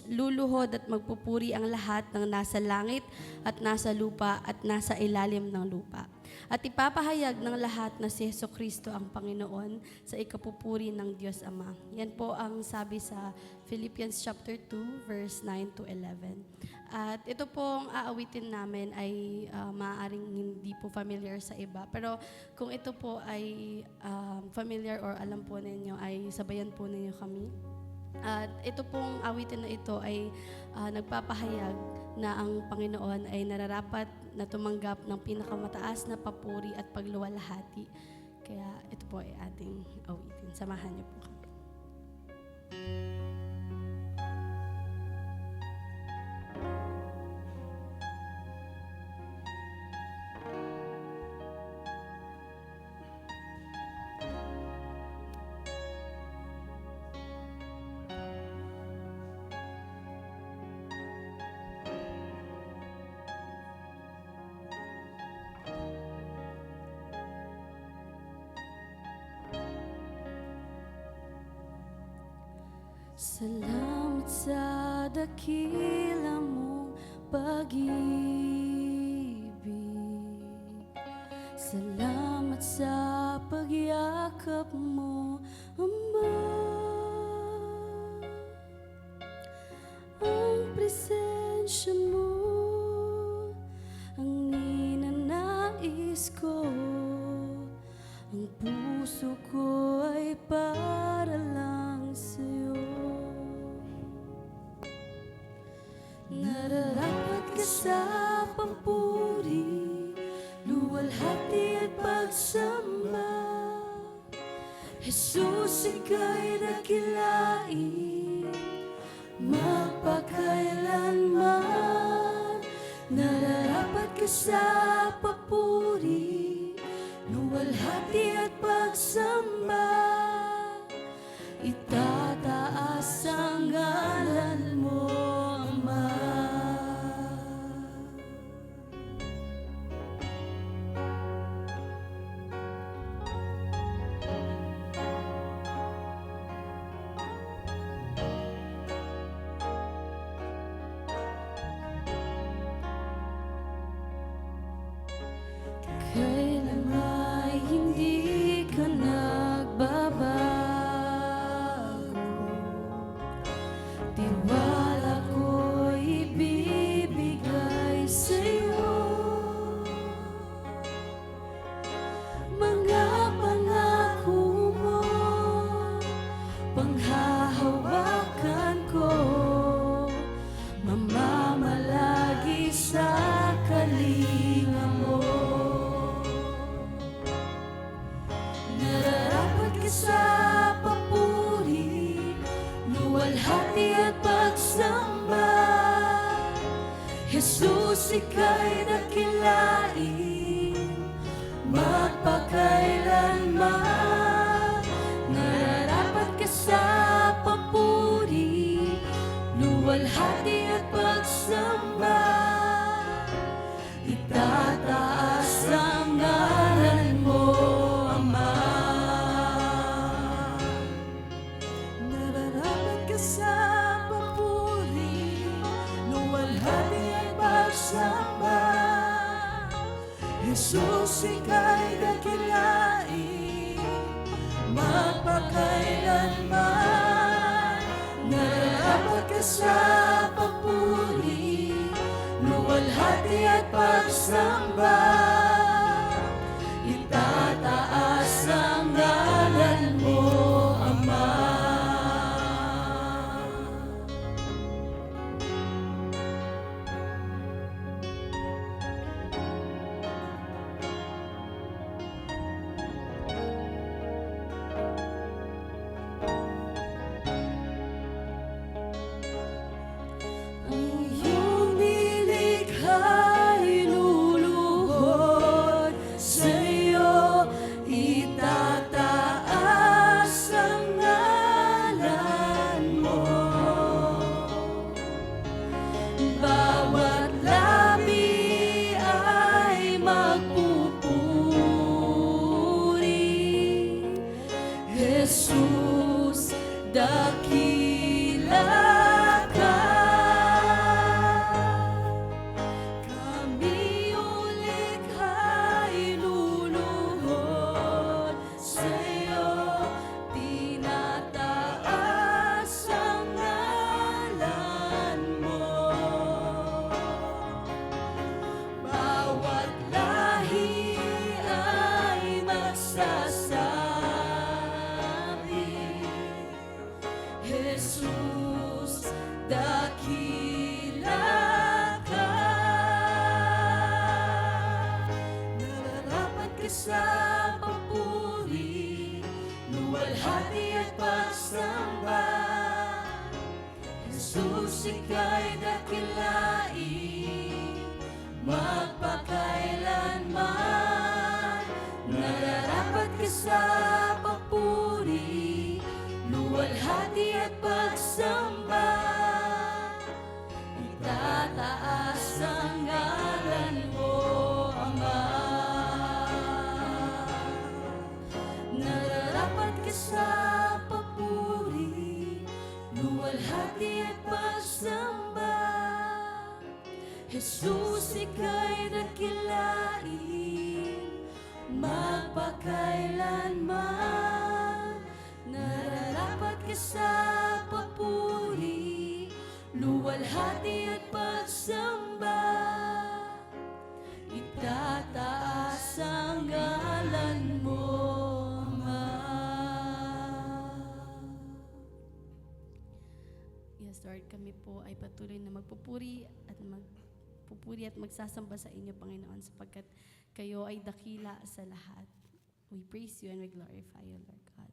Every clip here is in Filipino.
luluhod at magpupuri ang lahat ng nasa langit at nasa lupa at nasa ilalim ng lupa. At ipapahayag ng lahat na si Jesucristo ang Panginoon sa ikapupuri ng Diyos Ama. Yan po ang sabi sa Philippians chapter 2, verse 9 to 11. At ito pong aawitin namin ay maaaring hindi po familiar sa iba. Pero kung ito po ay familiar or alam po ninyo, ay sabayan po ninyo kami. At ito pong awitin na ito ay nagpapahayag na ang Panginoon ay nararapat na tumanggap ng pinakamataas na papuri at pagluwalhati. Kaya ito po ay ating awitin. Samahan niyo po kami. Salamat sa dakila mong pag-ibig. Salamat sa pagyakap mo, Ama. Ang presensya mo ang ninanais ko. Ang puso ko ay para lang sa'yo. Nararapat ka sa papuri, luwalhati at pagsamba. Jesus, ika'y dakilain, magpakailanman. Nararapat ka sa papuri, luwalhati at pagsamba. Itataas ang ngalan mo, Ama. Kailan ay hindi ka nagbabago. Tiwala ko'y ibibigay sa'yo. Mga pangako mo, panghahawakan ko. Mamamalagi sa kalinga mo. Nararapat ka sa papuri, luwalhati at pagsamba. Jesus, ika'y dakilain, magpakailanman. Nararapat ka sa papuri, luwalhati at pagsamba. Itataas ang ngalan mo, Ama. Nararapat ka sa papuri, luwalhati at pagsamba. Jesus, ika'y dakilain, magpakailanman. Nararapat ka sa papuri, luwalhati at pagsamba. Itataas ang ngalan mo, Ama. Ang iyong nilikha'y luluhod. dakila ka. Nararapat ka sa papuri, luwalhati at pagsamba. Jesus, ika'y dakilain, magpakailanman. Nararapat ka sa papuri, luwalhati at pagsamba. Itataas ang ngalan mo, Ama. Nararapat ka sa papuri, luwalhati at pagsamba. Jesus, ika'y dakilain, magpakailanman. Nararapat ka sa papuri, luwalhati at pagsamba. Itataas ang ngalan mo, Ama. Yes, Lord, kami po ay patuloy na magpupuri at magsasamba sa inyo, Panginoon, sapagkat kayo ay dakila sa lahat. We praise you and we glorify you, Lord God.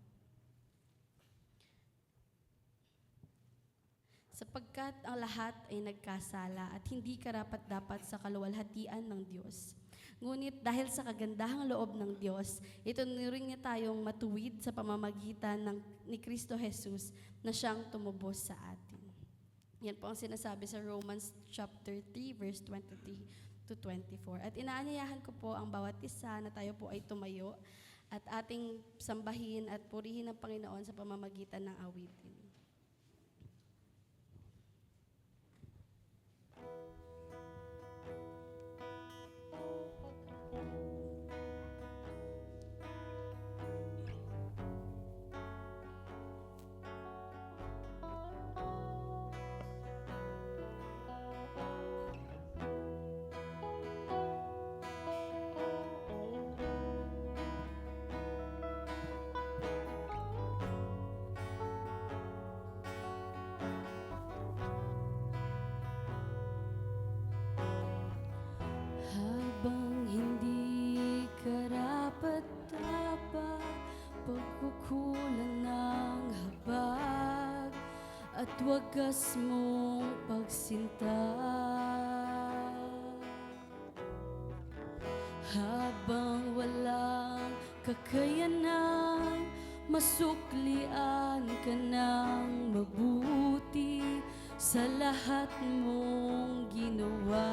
Sapagkat ang lahat ay nagkasala at hindi karapat-dapat sa kaluwalhatian ng Diyos. Ngunit dahil sa kagandahang loob ng Diyos, itunuring niya tayong matuwid sa pamamagitan ni Kristo Jesus na siyang tumubos sa atin. Yan po ang sinasabi sa Romans chapter 3, verse 23 to 24. At inaanyayahan ko po ang bawat isa na tayo po ay tumayo at ating sambahin at purihin ang Panginoon sa pamamagitan ng awitin. Habang hindi karapat-dapat, pagkukulan ng habag at wagas mong pagsinta. Habang walang kakayanang masuklian ka ng mabuti sa lahat mong ginawa.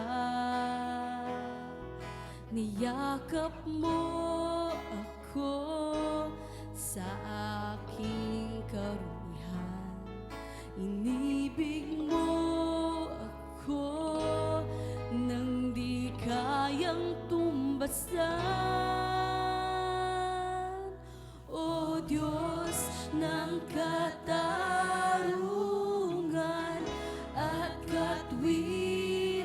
Niyakap mo ako sa aking karumihan. Inibig mo ako nang di kayang tumbasan. O Diyos ng katarungan at katwiran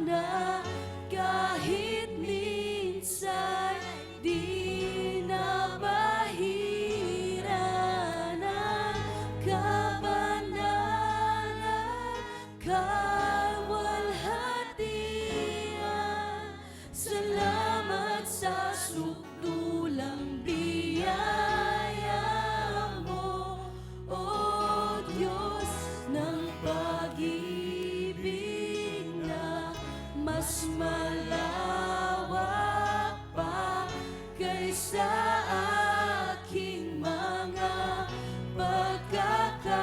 na kahit minsan di nabahiran ang kabanalan, kawalhatian. Salamat sa sukdulang biyaya mo, O Diyos ng pag-ibig na mas malawak pa kaysa aking mga pagkakasala.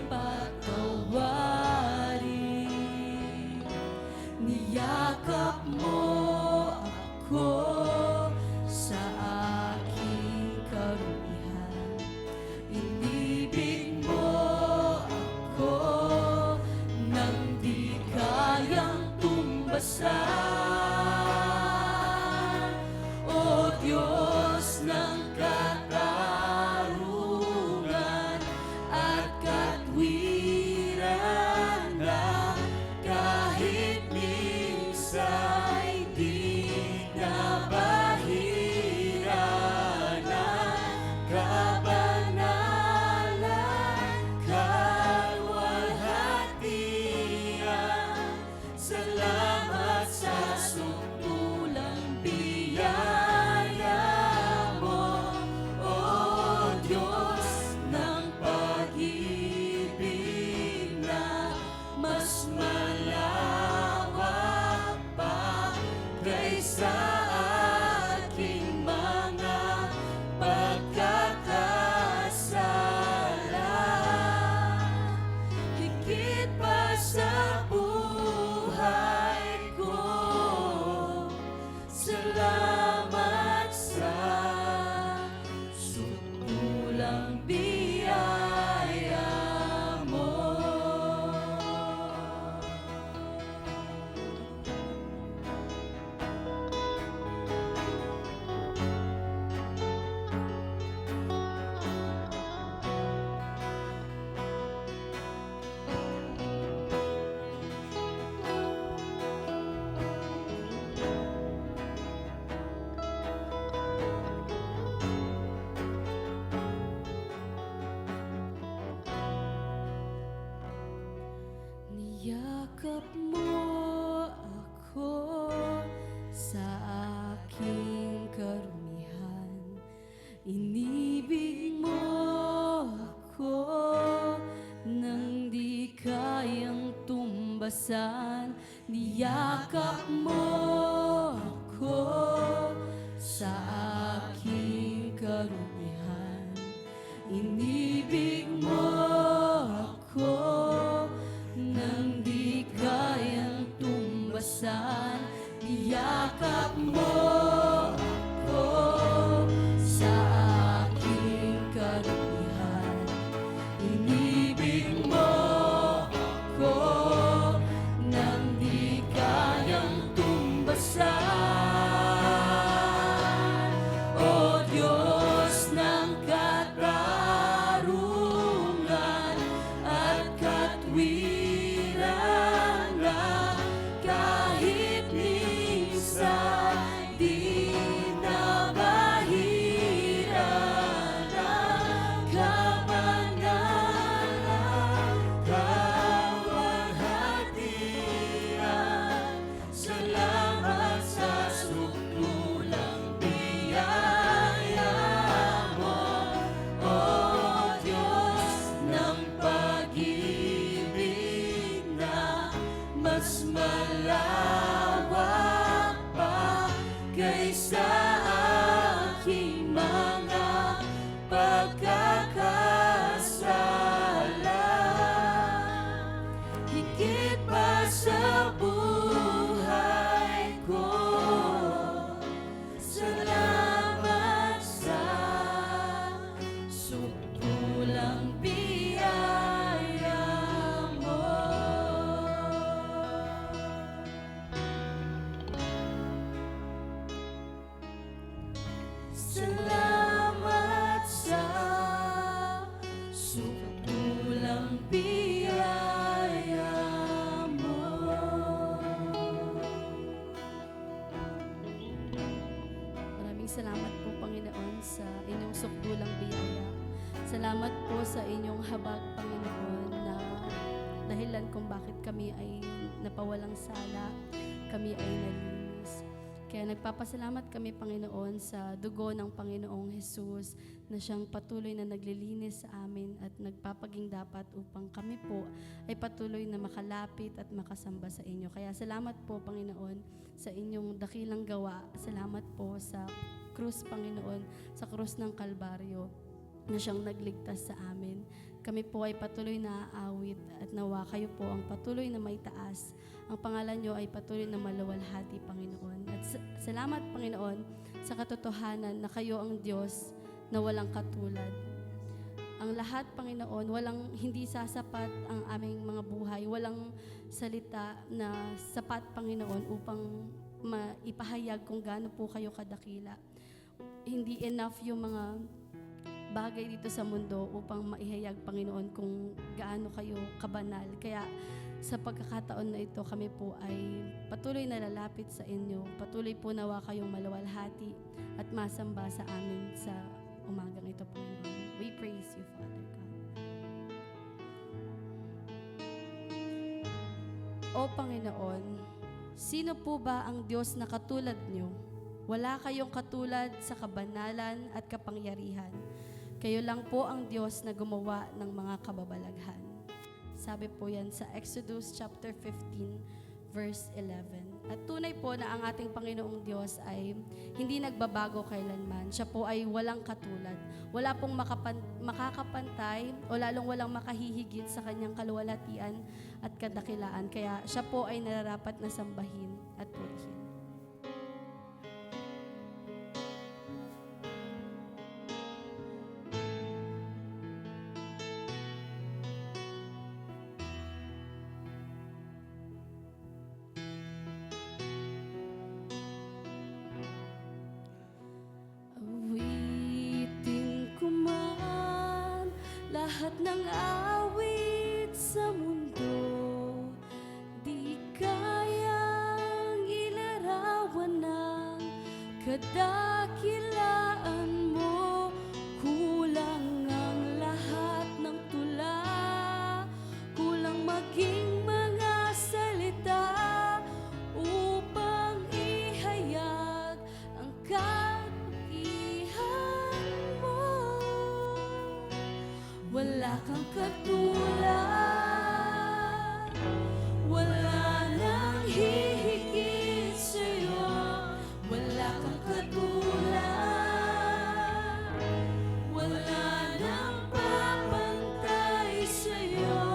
patawarin. Niyakap mo ako sa aking karumihan. Inibig mo ako nang di kayang tumbasan. O Diyos ng katarungan at katwiran na kahit minsa'y di nabahira ng kabanalan, kalwalhatian. Salamat sa sukdulang biyaya mo, O Diyos ng pag-ibig na mas malawak pa kaysa aking mga pagkakasala. Higit pa sa buhay ko, salamat sa sukdulang biyaya mo. Niyakap mo ako sa aking karumihan. Inibig mo ako nang di kayang tumbasan. Niyakap mo ako sa aking karumihan. Inibig mo ako nang di kayang tumbasan. Niyakap mo ako sa aking karumihan. Inibig mo ako nang di kayang tumbasan. O Diyos ng katarungan at katwiran na kahit minsan di nabahira ng kabanalan, kalwalhatian. Salamat sa sukdulang biyaya mo, O Diyos ng pag-ibig na mas malawak pa kaysa aking mga pagkakasala. Higit pa sa buhay ko, salamat sa sukdulang biyaya mo. Salamat sa sukdulang biyaya mo. Maraming salamat po, Panginoon, sa inyong sukdulang biyaya. Salamat po sa inyong habag, Panginoon, na dahilan kung bakit kami ay napawalang sala, kami ay nalinis. Kaya nagpapasalamat kami, Panginoon, sa dugo ng Panginoong Hesus na siyang patuloy na naglilinis sa amin at nagpapaging dapat upang kami po ay patuloy na makalapit at makasamba sa inyo. Kaya salamat po, Panginoon, sa inyong dakilang gawa. Salamat po sa krus, Panginoon, sa krus ng Kalbaryo na siyang nagligtas sa amin. Kami po ay patuloy na aawit at nawa kayo po ang patuloy na may taas. Ang pangalan nyo ay patuloy na maluwalhati, Panginoon. At salamat, Panginoon, sa katotohanan na kayo ang Diyos na walang katulad. Ang lahat, Panginoon, hindi sasapat ang aming mga buhay. Walang salita na sapat, Panginoon, upang maipahayag kung gaano po kayo kadakila. Hindi enough yung mga bagay dito sa mundo upang maihayag, Panginoon, kung gaano kayo kabanal. Kaya sa pagkakataon na ito, kami po ay patuloy na lalapit sa inyo. Patuloy po nawa kayong maluwalhati at masamba sa amin sa umagang ito, Panginoon. We praise you, Father God. O Panginoon, sino po ba ang Diyos na katulad niyo? Wala kayong katulad sa kabanalan at kapangyarihan. Kayo lang po ang Diyos na gumawa ng mga kababalaghan. Sabi po yan sa Exodus chapter 15, verse 11. At tunay po na ang ating Panginoong Diyos ay hindi nagbabago kailanman. Siya po ay walang katulad. Wala pong makakapantay o lalong walang makahihigit sa kanyang kaluwalhatian at kadakilaan. Kaya siya po ay nararapat na sambahin at purihin. Lahat ng awit sa mundo, di kayang ilarawan ng kadakilaan mo. Kulang ang lahat ng tula, kulang maging mga salita upang ihayag ang kalukihan mo. Wala kang katulad, wala nang hihigit sa'yo. Wala kang katulad, wala nang papantay sa'yo.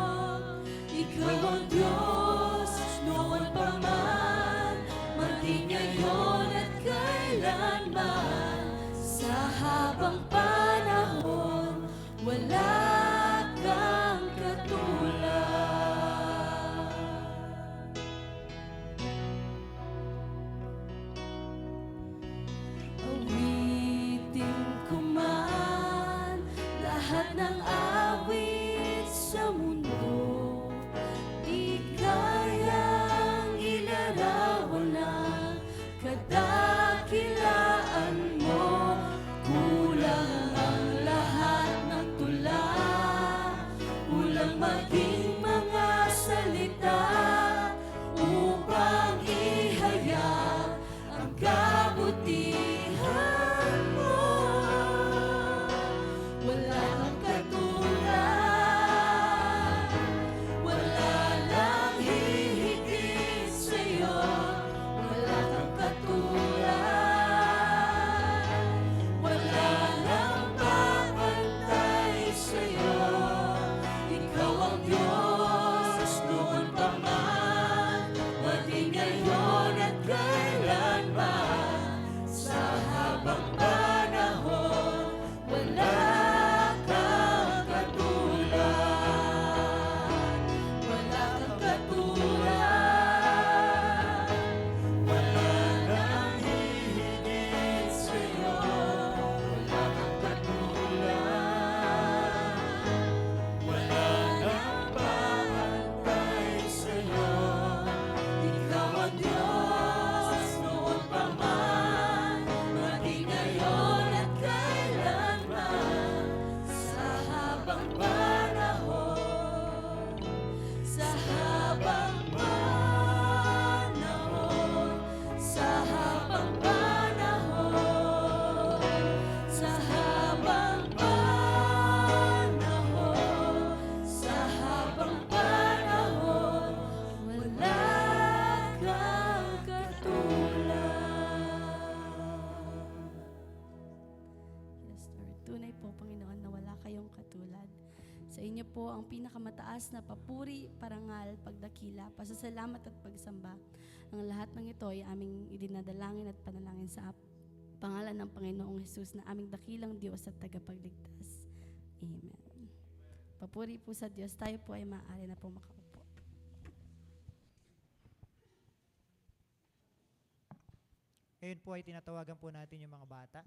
Ikaw ang Diyos noon pa man, maging ngayon at kailanman. Sa habang panahon, wala kang katulad. Awitin ko man lahat ng awit sa mundo, di kayang ilarawan ng kadakilaan mo. Kulang ang lahat ng tula, kulang maging mga salita upang ihayag ang kabutihan mo. Wala kang katulad, wala lang hihigit sa'yo. Wala kang katulad, wala nang papantay sa'yo. Ikaw ang Diyos noon pa man, maging ngayon at kailanman. Sa habang panahon, wala kang katulad. Wala kang katulad, wala nang hihigit sa'yo. Wala kang katulad, wala nang po ang pinakamataas na papuri, parangal, pagdakila, pasasalamat at pagsamba. Ang lahat ng ito ay aming idinadalangin at panalangin sa pangalan ng Panginoong Hesus na aming dakilang Diyos at tagapagligtas. Amen. Papuri po sa Diyos. Tayo po ay maaari na po makaupo. Ngayon po ay tinatawagan po natin yung mga bata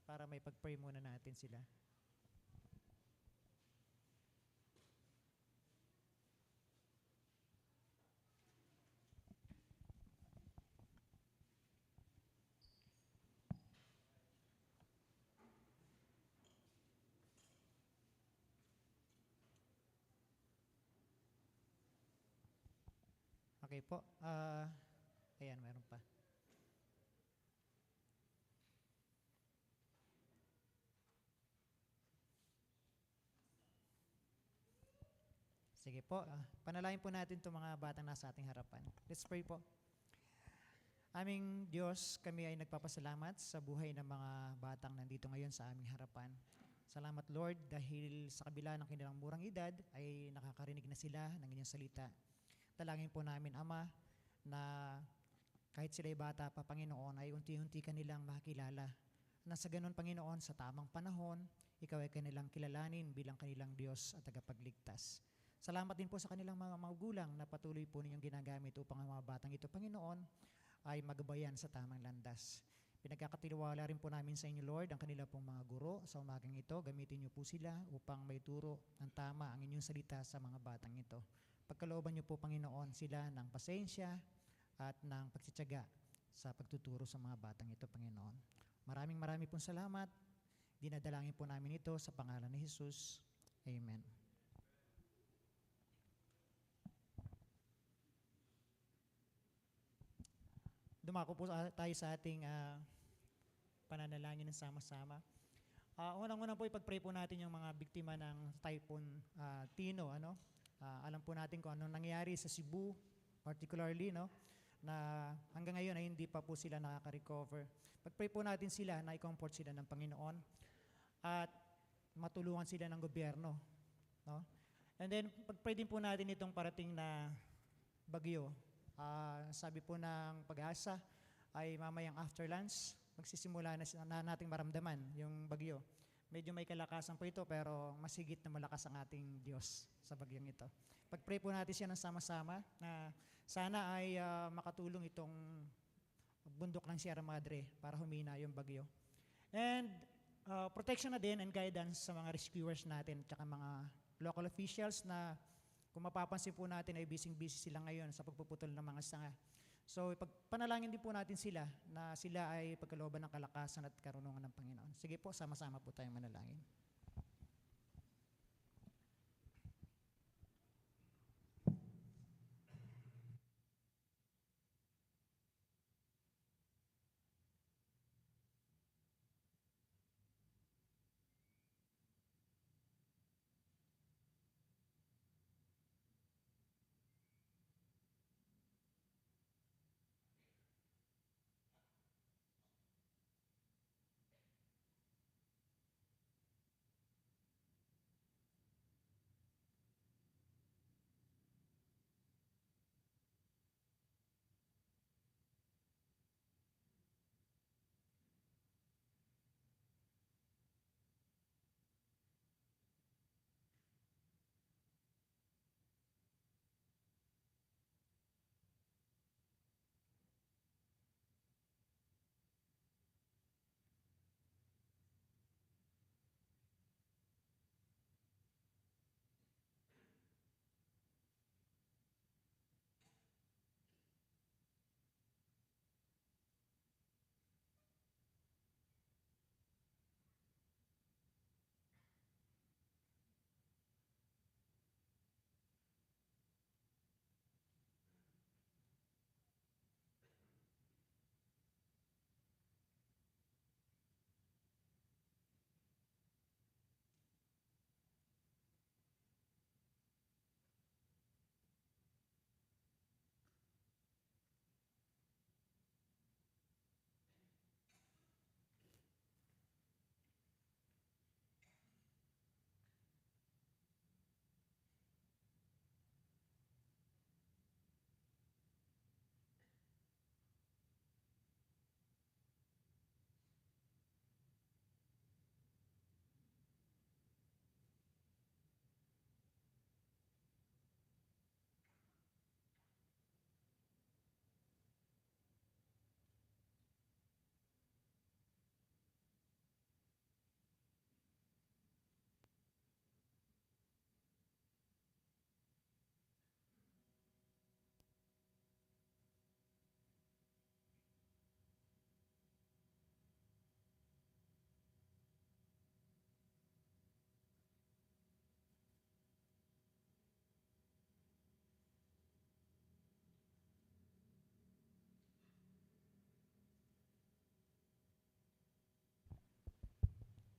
para may pag-pray muna natin sila. Okay po. Ayan, mayroon pa. Sige po, panalangin po natin itong mga batang nasa ating harapan. Let's pray po. Aming Diyos, kami ay nagpapasalamat sa buhay ng mga batang nandito ngayon sa aming harapan. Salamat Lord dahil sa kabila ng kanilang murang edad ay nakakarinig na sila ng inyong salita. Talangin po namin Ama na kahit sila ay bata pa Panginoon ay unti-unti kanilang makilala. Na sa ganun Panginoon sa tamang panahon, ikaw ay kanilang kilalanin bilang kanilang Diyos at tagapagligtas. Salamat din po sa kanilang mga magulang na patuloy po ninyong ginagamit upang ang mga batang ito, Panginoon, ay magabayan sa tamang landas. Pinagkakatiwala rin po namin sa inyo, Lord, ang kanila pong mga guro sa umagang ito. Gamitin niyo po sila upang may turo ng tama ang inyong salita sa mga batang ito. Pagkalooban niyo po, Panginoon, sila ng pasensya at ng pagtsitsaga sa pagtuturo sa mga batang ito, Panginoon. Maraming pong salamat. Dinadalangin po namin ito sa pangalan ni Jesus. Amen. Dumako po tayo sa ating pananalangin ng sama-sama. Unang-unang po ipag-pray po natin yung mga biktima ng Typhoon Tino. Alam po natin kung anong nangyari sa Cebu, particularly, na hanggang ngayon ay hindi pa po sila nakaka-recover. Pag-pray po natin sila na i-comfort sila ng Panginoon at matulungan sila ng gobyerno. And then, pag-pray din po natin itong parating na bagyo. Sabi po ng Pag-asa ay mamayang after lunch, magsisimula na nating maramdaman yung bagyo. Medyo may kalakasan po ito pero mas higit na malakas ang ating Diyos sa bagyong ito. Pag-pray po natin siya ng sama-sama na sana ay makatulong itong bundok ng Sierra Madre para humina yung bagyo. And protection na din and guidance sa mga rescuers natin at mga local officials na kung mapapansin po natin ay busy sila ngayon sa pagpuputol ng mga sanga. So, panalangin din po natin sila na sila ay pagkalooban ng kalakasan at karunungan ng Panginoon. Sige po, sama-sama po tayong manalangin.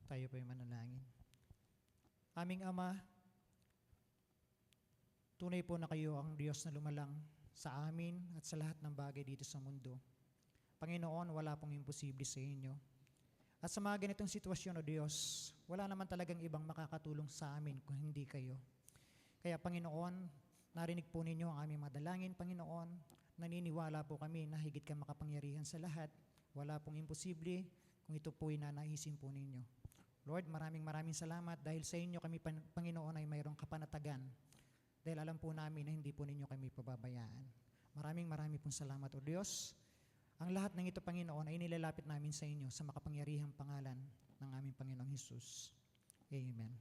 Tayo po'y manalangin. Aming Ama, tunay po na kayo ang Diyos na lumalang sa amin at sa lahat ng bagay dito sa mundo. Panginoon, wala pong imposible sa inyo. At sa mga ganitong sitwasyon, O Diyos, wala naman talagang ibang makakatulong sa amin kung hindi kayo. Kaya Panginoon, narinig po ninyo ang aming madalangin, Panginoon. Naniniwala po kami na higit ka makapangyarihan sa lahat. Wala pong imposible kung ito po'y nanaisin po ninyo. Lord, maraming salamat dahil sa inyo kami, Panginoon, ay mayroong kapanatagan. Dahil alam po namin na hindi po ninyo kami pababayaan. Maraming pong salamat, O Diyos. Ang lahat ng ito, Panginoon, ay nilalapit namin sa inyo sa makapangyarihang pangalan ng aming Panginoong Hesus. Amen.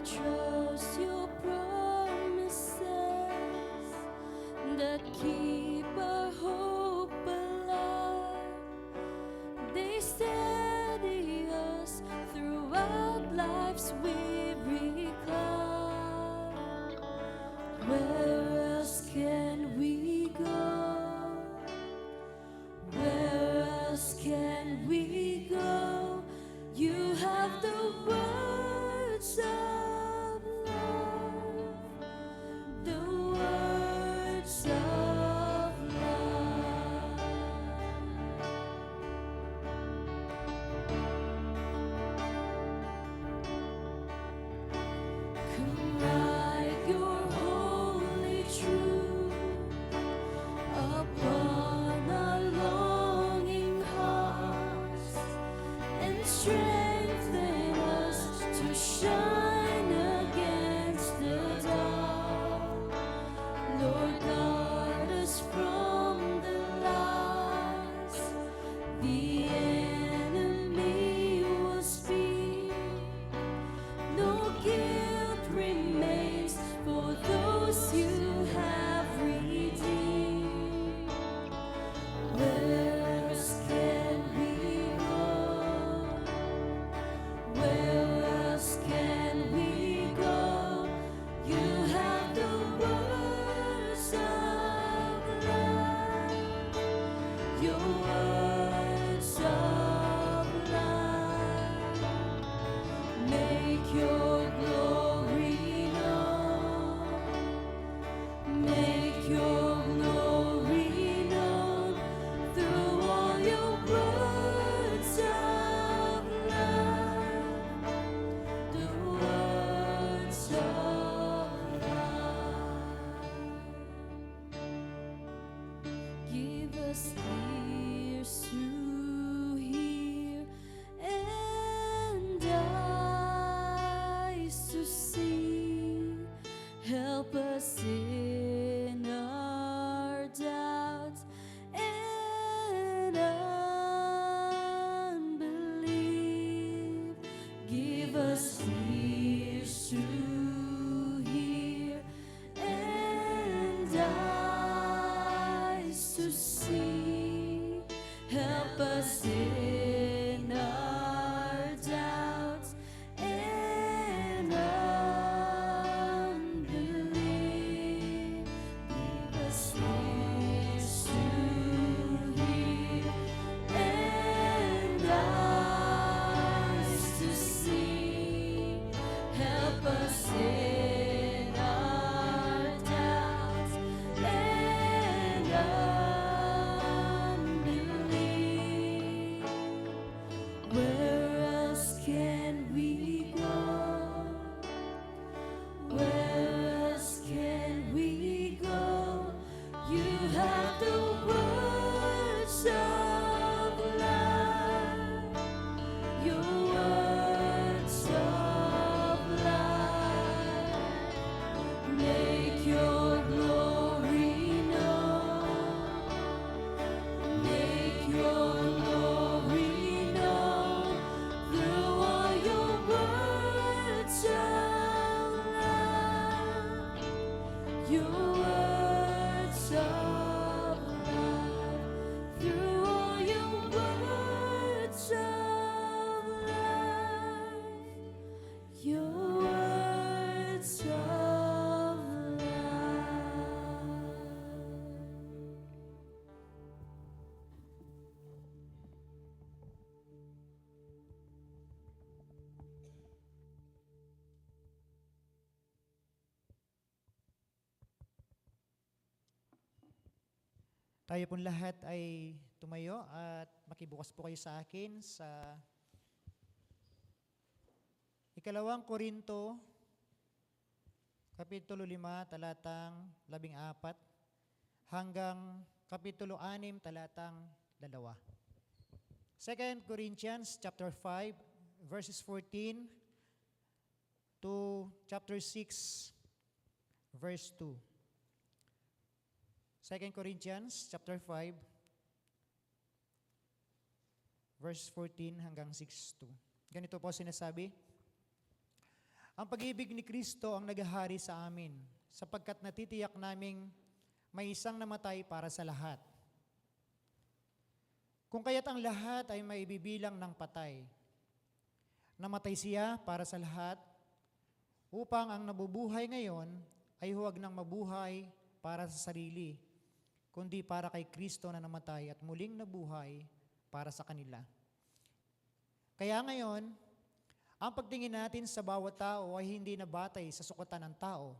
Trust your promises that keep our hope alive. They steady us throughout life's weary climb. Where else can we go? Where else can we go? You have the words of strengthen us to shine against the dark. Lord, guard us from the lies the enemy will speak. No guilt remains for those you have redeemed. Where else can we go? Where else can we go? You have the words of life, your words of life. Make your glory known. Make your glory known through all your words of life, the words of life. Give us ears to hear and eyes to see. Help us in our doubts and unbelief. Give us ears to hear and eyes to see. Help us in our doubts and unbelief. Give us ears to hear and eyes to see. Help us in our doubts. Tayo pong lahat ay tumayo at makibukas po kayo sa akin sa Ikalawang Korinto, Kapitulo 5, talatang 14, hanggang Kapitulo 6, talatang 2. 2 Corinthians chapter 5, verses 14 to chapter 6, verse 2. 2 Corinthians chapter 5, verse 14 hanggang 6:2. Ganito po sinasabi, ang pag-ibig ni Kristo ang naghahari sa amin, sapagkat natitiyak naming may isang namatay para sa lahat. Kung kaya't ang lahat ay maibibilang ng patay, namatay siya para sa lahat, upang ang nabubuhay ngayon ay huwag nang mabuhay para sa sarili, kundi para kay Kristo na namatay at muling nabuhay para sa kanila. Kaya ngayon, ang pagtingin natin sa bawat tao ay hindi na batay sa sukatan ng tao.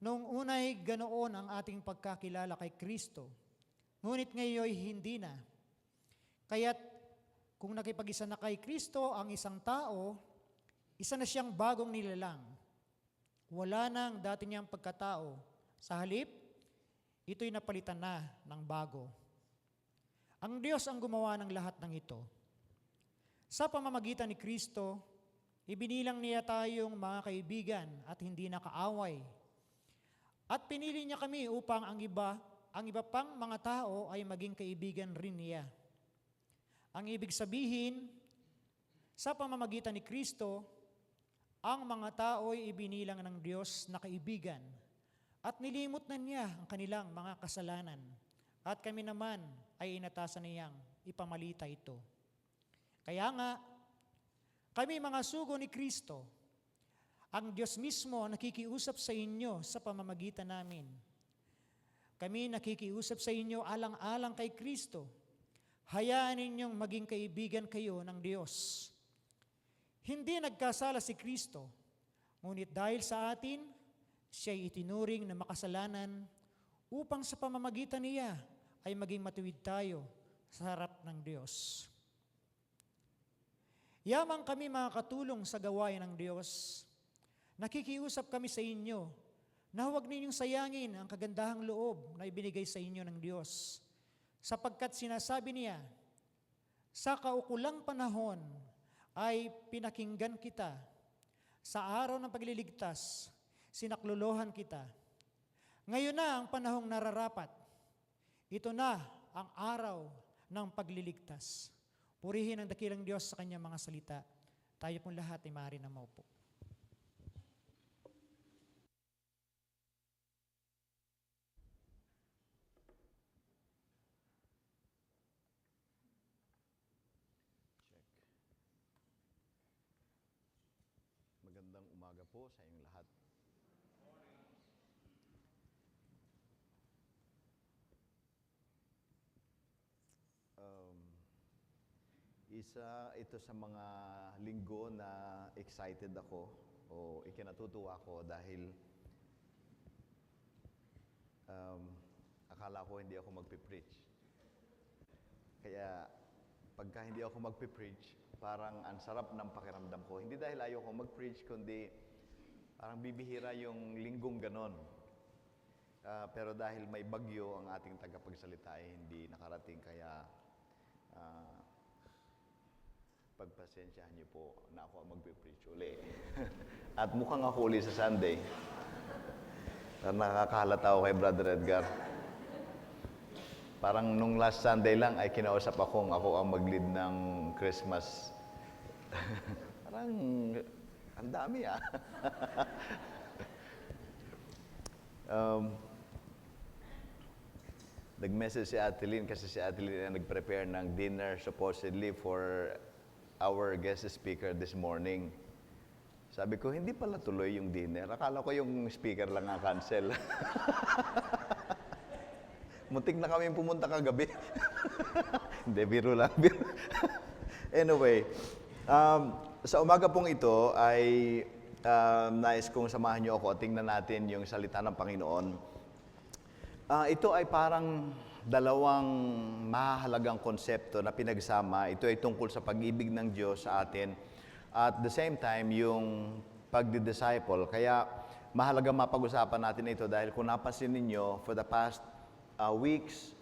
Noong unay ganoon ang ating pagkakilala kay Kristo, ngunit ngayon hindi na. Kaya't kung nakipag-isa na kay Kristo ang isang tao, isa na siyang bagong nilalang. Wala nang dati niyang pagkatao. Sa halip, ito'y napalitan na ng bago. Ang Diyos ang gumawa ng lahat ng ito. Sa pamamagitan ni Kristo, ibinilang niya tayong mga kaibigan at hindi nakaaway. At pinili niya kami upang ang iba pang mga tao ay maging kaibigan rin niya. Ang ibig sabihin, sa pamamagitan ni Kristo, ang mga tao ay ibinilang ng Diyos na kaibigan at nilimot na niya ang kanilang mga kasalanan. At kami naman ay inatasan niyang ipamalita ito. Kaya nga, kami mga sugo ni Kristo, ang Diyos mismo ang nakikiusap sa inyo sa pamamagitan namin. Kami nakikiusap sa inyo alang-alang kay Kristo. Hayaan ninyong maging kaibigan kayo ng Diyos. Hindi nagkasala si Kristo, ngunit dahil sa atin, siya'y itinuring na makasalanan upang sa pamamagitan niya ay maging matuwid tayo sa harap ng Diyos. Yamang kami mga katulong sa gawain ng Diyos, nakikiusap kami sa inyo na huwag ninyong sayangin ang kagandahang loob na ibinigay sa inyo ng Diyos, sapagkat sinasabi niya, sa kaukulang panahon ay pinakinggan kita, sa araw ng pagliligtas, sinaklolohan kita. Ngayon na ang panahong nararapat, ito na ang araw ng pagliligtas. Purihin ang dakilang Diyos sa kanyang mga salita. Tayo pong lahat ay maaari na maupo. Magandang umaga po sa inyong lahat. Isa ito sa mga linggo na excited ako o ikinatutuwa ko dahil akala ko hindi ako magpipreach. Kaya pagka hindi ako magpipreach, parang ang sarap ng pakiramdam ko. Hindi dahil ayaw ko mag-preach, kundi parang bibihira yung linggong ganon. Pero dahil may bagyo, ang ating tagapagsalita ay hindi nakarating, kaya pagpasensyahan niyo po na ako ang mag-preach uli. At mukhang ako uli sa Sunday. Pero nakakahalata ako kay Brother Edgar. Parang nung last Sunday lang ay kinausap ako ang mag-lead ng Christmas. Parang ang dami Nag-message si Atelyn kasi si Atelyn ay nag-prepare ng dinner supposedly for our guest speaker this morning. Sabi ko, hindi pala tuloy yung dinner. Akala ko yung speaker lang ang cancel. Muntik na kami pumunta kagabi. Hindi, biro lang. Anyway, sa umaga pong ito ay nais kong samahan niyo ako at tingnan natin yung salita ng Panginoon. Ito ay parang dalawang mahalagang konsepto na pinagsama. Ito ay tungkol sa pag-ibig ng Diyos sa atin. At the same time, yung pagdi-disciple. Kaya mahalaga mapag-usapan natin ito dahil kung napansin ninyo, for the past weeks,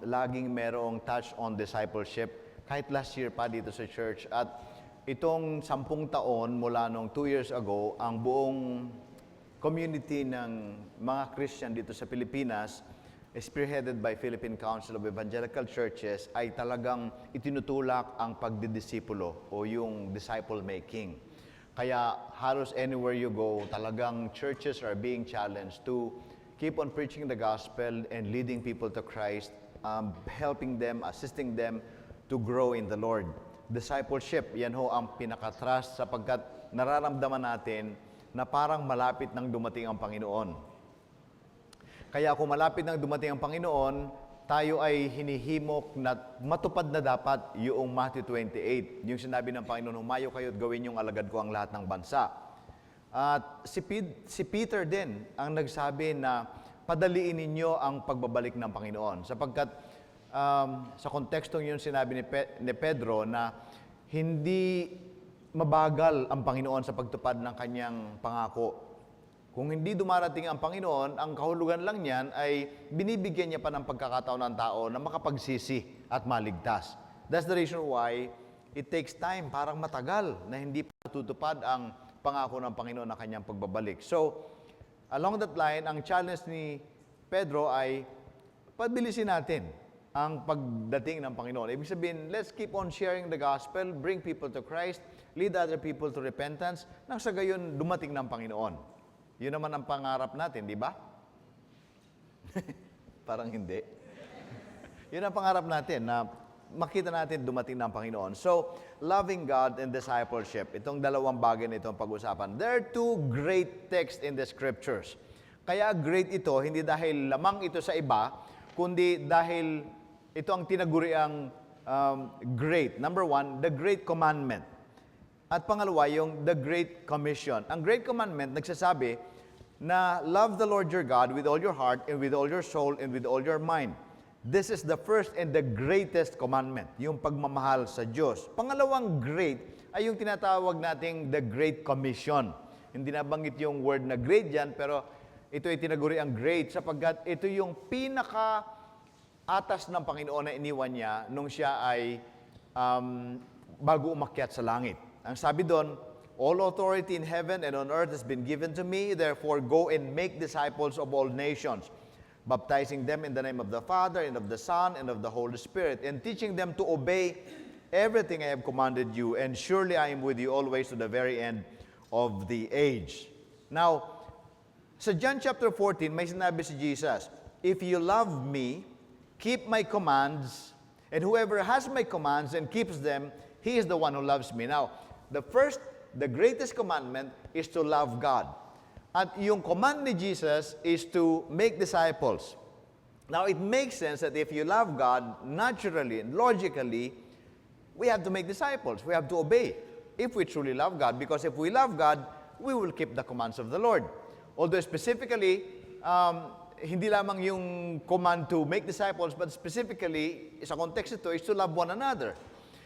laging merong touch on discipleship. Kahit last year pa dito sa church. At itong 10 taon mula nung 2 years ago, ang buong community ng mga Christian dito sa Pilipinas, spearheaded by Philippine Council of Evangelical Churches, ay talagang itinutulak ang pagdidisipulo o yung disciple making. Kaya halos anywhere you go, talagang churches are being challenged to keep on preaching the gospel and leading people to Christ, helping them, assisting them to grow in the Lord. Discipleship, yan ho ang pinaka-trust sapagkat nararamdaman natin na parang malapit nang dumating ang Panginoon. Kaya kung malapit nang dumating ang Panginoon, tayo ay hinihimok na matupad na dapat yung Matthew 28. Yung sinabi ng Panginoon, humayo kayo at gawin yung alagad ko ang lahat ng bansa. At si Peter din ang nagsabi na padaliin ninyo ang pagbabalik ng Panginoon. Sapagkat sa kontekstong yun sinabi ni Pedro na hindi mabagal ang Panginoon sa pagtupad ng kanyang pangako. Kung hindi dumarating ang Panginoon, ang kahulugan lang niyan ay binibigyan niya pa ng pagkakataon ng tao na makapagsisi at maligtas. That's the reason why it takes time, parang matagal na hindi pa tutupad ang pangako ng Panginoon na kanyang pagbabalik. So, along that line, ang challenge ni Pedro ay pabilisin natin ang pagdating ng Panginoon. Ibig sabihin, let's keep on sharing the gospel, bring people to Christ, lead other people to repentance, nang sa gayon dumating ng Panginoon. Yun naman ang pangarap natin, di ba? Parang hindi. Yun ang pangarap natin, na makita natin dumating ng Panginoon. So, loving God and discipleship, itong dalawang bagay na itong pag-usapan. There are two great texts in the scriptures. Kaya great ito, hindi dahil lamang ito sa iba, kundi dahil ito ang tinaguriang great. Number one, the Great Commandment. At pangalawa, yung the Great Commission. Ang Great Commandment nagsasabi na love the Lord your God with all your heart and with all your soul and with all your mind. This is the first and the greatest commandment, yung pagmamahal sa Diyos. Pangalawang great ay yung tinatawag nating the Great Commission. Hindi nabanggit yung word na great dyan, pero ito ay tinaguri ang great sapagkat ito yung pinaka-atas ng Panginoon na iniwan niya nung siya ay bago umakyat sa langit. Ang sabi doon, all authority in heaven and on earth has been given to me, therefore go and make disciples of all nations, baptizing them in the name of the Father and of the Son and of the Holy Spirit, and teaching them to obey everything I have commanded you, and surely I am with you always to the very end of the age. Now, sa John chapter 14, may sinabi si Jesus, if you love me, keep my commands, and whoever has my commands and keeps them, he is the one who loves me. Now, the greatest commandment is to love God. At yung command ni Jesus is to make disciples. Now, it makes sense that if you love God, naturally and logically, we have to make disciples. We have to obey if we truly love God. Because if we love God, we will keep the commands of the Lord. Although specifically, hindi lamang yung command to make disciples, but specifically, sa context ito, is to love one another.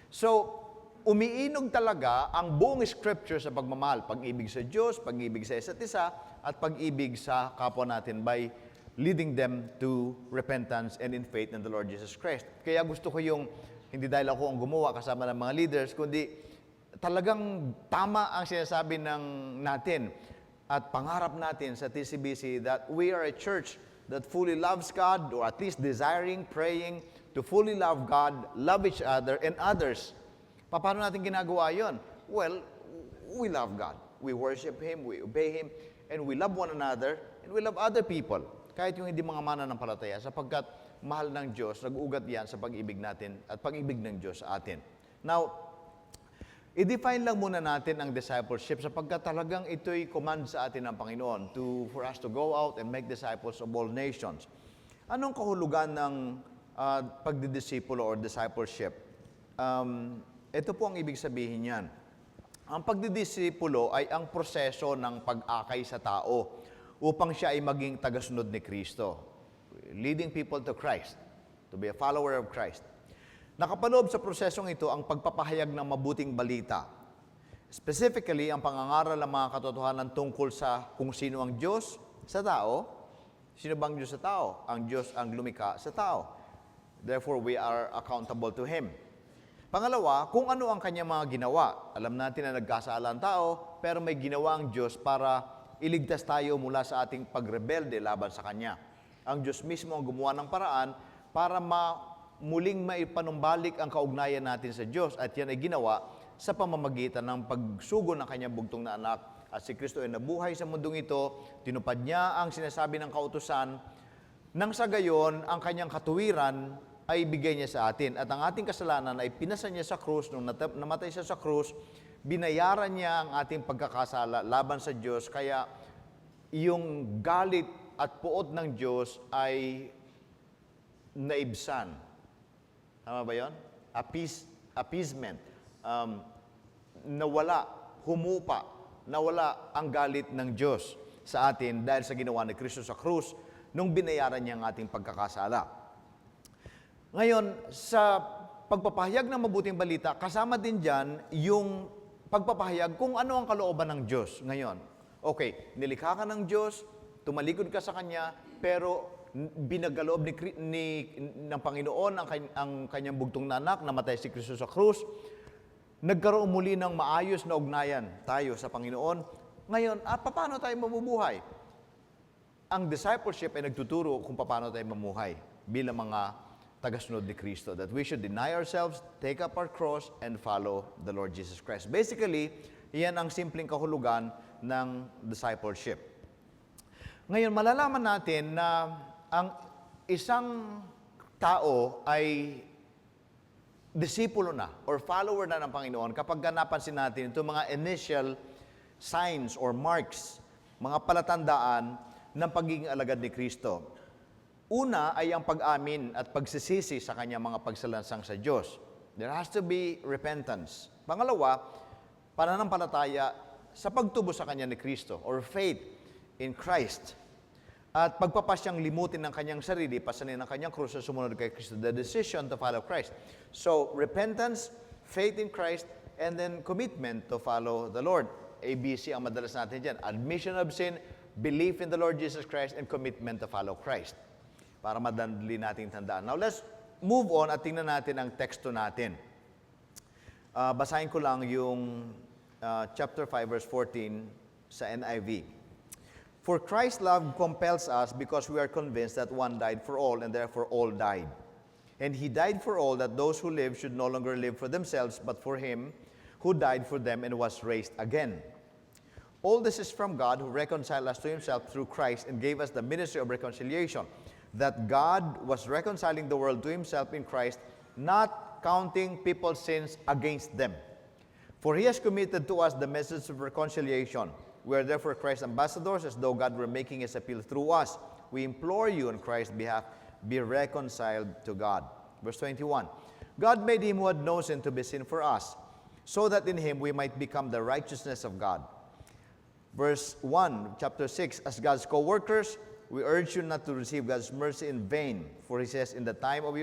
So, umiinog talaga ang buong scripture sa pagmamahal, pag-ibig sa Diyos, pag-ibig sa isa't isa, at pag-ibig sa kapwa natin by leading them to repentance and in faith in the Lord Jesus Christ. Kaya gusto ko yung, hindi dahil ako ang gumawa kasama ng mga leaders, kundi talagang tama ang sinasabi natin at pangarap natin sa TCBC that we are a church that fully loves God, or at least desiring, praying to fully love God, love each other and others. Paano natin ginagawa yon? Well, we love God. We worship Him, we obey Him, and we love one another, and we love other people. Kahit yung hindi mga mananampalataya, sapagkat mahal ng Diyos, nag-uugat yan sa pag-ibig natin at pag-ibig ng Diyos sa atin. Now, i-define lang muna natin ang discipleship sapagkat talagang ito'y command sa atin ng Panginoon for us to go out and make disciples of all nations. Anong kahulugan ng pagdidisipulo or discipleship? Ito po ang ibig sabihin niyan. Ang pagdidisipulo ay ang proseso ng pag-akay sa tao upang siya ay maging tagasunod ni Kristo. leading people to Christ, to be a follower of Christ. Nakapaloob sa prosesong ito ang pagpapahayag ng mabuting balita. Specifically, ang pangangaral ng mga katotohanan tungkol sa kung sino ang Diyos sa tao. Sino bang Diyos sa tao? Ang Diyos ang lumikha sa tao. Therefore, we are accountable to Him. Pangalawa, kung ano ang kanyang mga ginawa. Alam natin na nagkasala ang tao, pero may ginawa ang Diyos para iligtas tayo mula sa ating pagrebelde laban sa Kanya. Ang Diyos mismo ang gumawa ng paraan para muling maipanumbalik ang kaugnayan natin sa Diyos. At yan ay ginawa sa pamamagitan ng pagsugo ng Kanyang bugtong na anak. At si Kristo ay nabuhay sa mundong ito, tinupad niya ang sinasabi ng kautusan, nang sa gayon, ang Kanyang katuwiran ay bigay niya sa atin. At ang ating kasalanan ay pinasa niya sa krus. Nung namatay siya sa krus, binayaran niya ang ating pagkakasala laban sa Diyos. Kaya yung galit at puot ng Diyos ay naibsan. Tama ba yun? Appeasement. Nawala, humupa, nawala ang galit ng Diyos sa atin dahil sa ginawa ni Kristo sa krus nung binayaran niya ang ating pagkakasala. Ngayon, sa pagpapahayag ng mabuting balita, kasama din dyan yung pagpapahayag kung ano ang kalooban ng Diyos ngayon. Okay, nilikha ka ng Diyos, tumalikod ka sa Kanya, pero binagaloob ng Panginoon ang Kanyang bugtong na anak, namatay si Kristo sa krus, nagkaroon muli ng maayos na ugnayan tayo sa Panginoon. Ngayon, paano tayo mabubuhay? Ang discipleship ay nagtuturo kung paano tayo mamuhay bilang mga tagasunod ni Kristo, that we should deny ourselves, take up our cross, and follow the Lord Jesus Christ. Basically, iyan ang simpleng kahulugan ng discipleship. Ngayon, malalaman natin na ang isang tao ay disipulo na or follower na ng Panginoon kapag napansin natin itong mga initial signs or marks, mga palatandaan ng pagiging alagad ni Kristo. Una ay ang pag-amin at pagsisisi sa kanyang mga pagsalansang sa Diyos. There has to be repentance. Pangalawa, pananampalataya sa pagtubo sa kanya ni Kristo or faith in Christ. At pagpapasyang limutin ng kanyang sarili, pasanin ng kanyang krus sa sumunod kay Kristo. The decision to follow Christ. So, repentance, faith in Christ, and then commitment to follow the Lord. ABC ang madalas natin dyan. Admission of sin, belief in the Lord Jesus Christ, and commitment to follow Christ. Para madali nating tandaan. Now, let's move on at tingnan natin ang teksto natin. Basahin ko lang yung chapter 5, verse 14 sa NIV. For Christ's love compels us because we are convinced that one died for all and therefore all died. And He died for all that those who live should no longer live for themselves but for Him who died for them and was raised again. All this is from God who reconciled us to Himself through Christ and gave us the ministry of reconciliation. That God was reconciling the world to Himself in Christ, not counting people's sins against them. For He has committed to us the message of reconciliation. We are therefore Christ's ambassadors, as though God were making His appeal through us. We implore you on Christ's behalf, be reconciled to God. Verse 21, God made Him who had no sin to be sin for us, so that in Him we might become the righteousness of God. Verse 1, chapter 6, as God's co-workers, we urge you not to receive God's mercy in vain. For He says, in the time of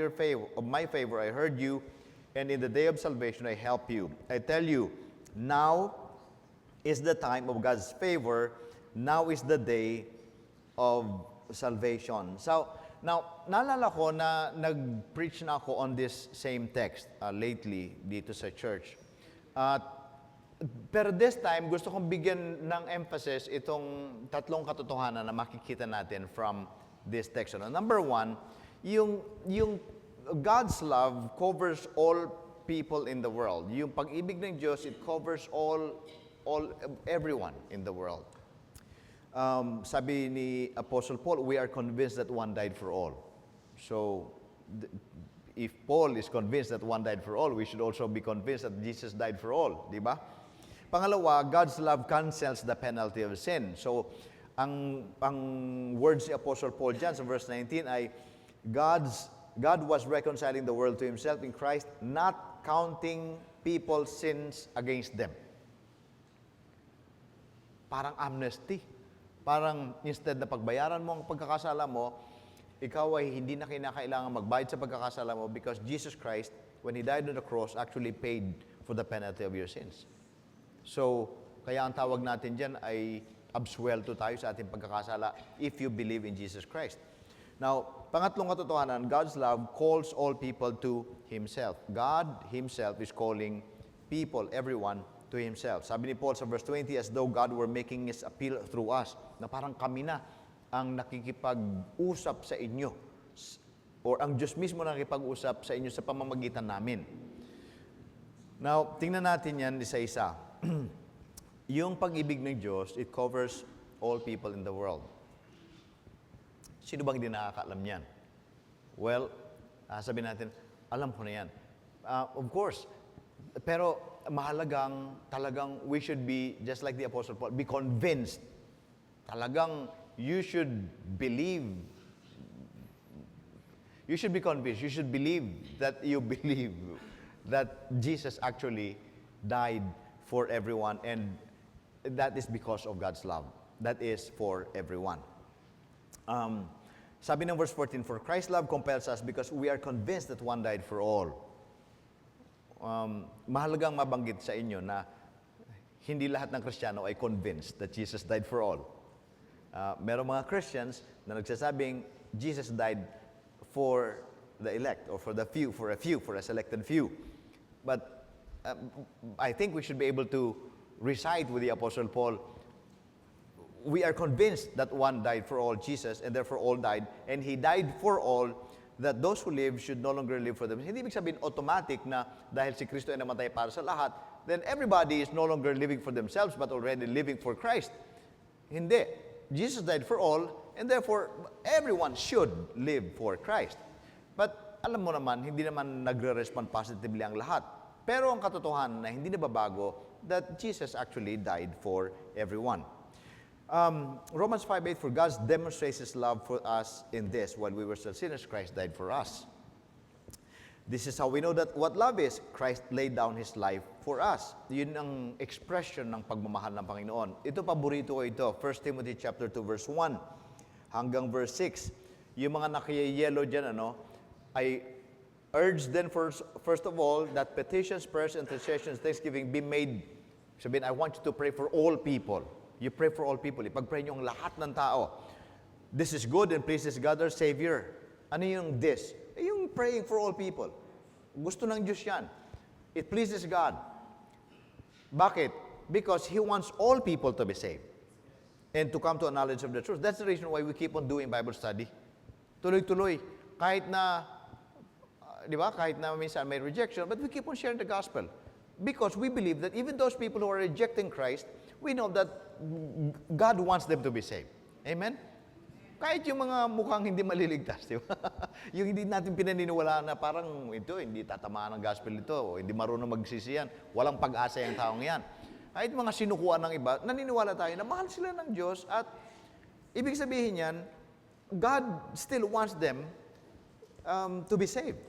my favor, I heard you, and in the day of salvation, I help you. I tell you, now is the time of God's favor. Now is the day of salvation. So, now, naalala ko na nag-preach na ako on this same text lately dito sa church. Pero this time, gusto kong bigyan ng emphasis itong tatlong katotohanan na makikita natin from this text. Number one, yung God's love covers all people in the world. Yung pag-ibig ng Diyos, it covers everyone in the world. Sabi ni Apostle Paul, we are convinced that one died for all. So, if Paul is convinced that one died for all, we should also be convinced that Jesus died for all. Di ba? Pangalawa, God's love cancels the penalty of sin. So, ang words ni Apostle Paul dyan sa verse 19 ay, God was reconciling the world to Himself in Christ, not counting people's sins against them. Parang amnesty. Parang instead na pagbayaran mo ang pagkakasala mo, ikaw ay hindi na kinakailangan magbayad sa pagkakasala mo because Jesus Christ, when He died on the cross, actually paid for the penalty of your sins. So, kaya ang tawag natin dyan ay absuelto tayo sa ating pagkakasala if you believe in Jesus Christ. Now, pangatlong katotohanan, God's love calls all people to Himself. God Himself is calling people, everyone, to Himself. Sabi ni Paul sa verse 20, as though God were making His appeal through us, na parang kami na ang nakikipag-usap sa inyo or ang Diyos mismo nakikipag-usap sa inyo sa pamamagitan namin. Now, tingnan natin yan isa-isa. Yung pag-ibig ng Diyos, it covers all people in the world. Sino bang hindi nakakaalam yan? Well, sabihin natin, alam ko na yan. Of course, pero mahalagang talagang we should be, just like the Apostle Paul, be convinced. Talagang you should believe. You should be convinced. You should believe that you believe that Jesus actually died for everyone, and that is because of God's love. That is for everyone. Sabi ng verse 14, for Christ's love compels us because we are convinced that one died for all. Mahalagang mabanggit sa inyo na hindi lahat ng Kristiyano ay convinced that Jesus died for all. Merong mga Christians na nagsasabing Jesus died for the elect or for a selected few. But I think we should be able to recite with the Apostle Paul, we are convinced that one died for all, Jesus, and therefore all died, and He died for all, that those who live should no longer live for them. Hindi ibig sabihin automatic na dahil si Kristo ay namatay para sa lahat, then everybody is no longer living for themselves but already living for Christ. Hindi. Jesus died for all, and therefore everyone should live for Christ. But alam mo naman, hindi naman nagre-respond positively ang lahat. Pero ang katotohanan na hindi nababago, that Jesus actually died for everyone. Romans 5:8, for God demonstrates His love for us in this, while we were still sinners, Christ died for us. This is how we know that what love is. Christ laid down His life for us. Yun ang expression ng pagmamahal ng Panginoon. Ito, paborito ko ito. 1 Timothy chapter 2, verse 1 hanggang verse 6. Yung mga nakiyayelo dyan, I urge then first of all that petitions, prayers, intercessions, thanksgiving be made. Sabihin, I want you to pray for all people. You pray for all people. Ipag-pray niyo ang lahat ng tao. This is good and pleases God our Savior. Ano yung this? Yung praying for all people. Gusto ng Diyos yan. It pleases God. Bakit? Because He wants all people to be saved and to come to a knowledge of the truth. That's the reason why we keep on doing Bible study. Tuloy-tuloy. Kahit na, di ba, kahit na minsan may rejection, but we keep on sharing the gospel. Because we believe that even those people who are rejecting Christ, we know that God wants them to be saved. Amen? Kahit yung mga mukhang hindi maliligtas, di ba? Yung hindi natin pinaniniwalaan na parang ito, hindi tatamaan ng gospel ito, o hindi marunong magsisiyan, walang pag-asa yung taong yan. Kahit mga sinukuan ng iba, naniniwala tayo na mahal sila ng Diyos at ibig sabihin yan, God still wants them to be saved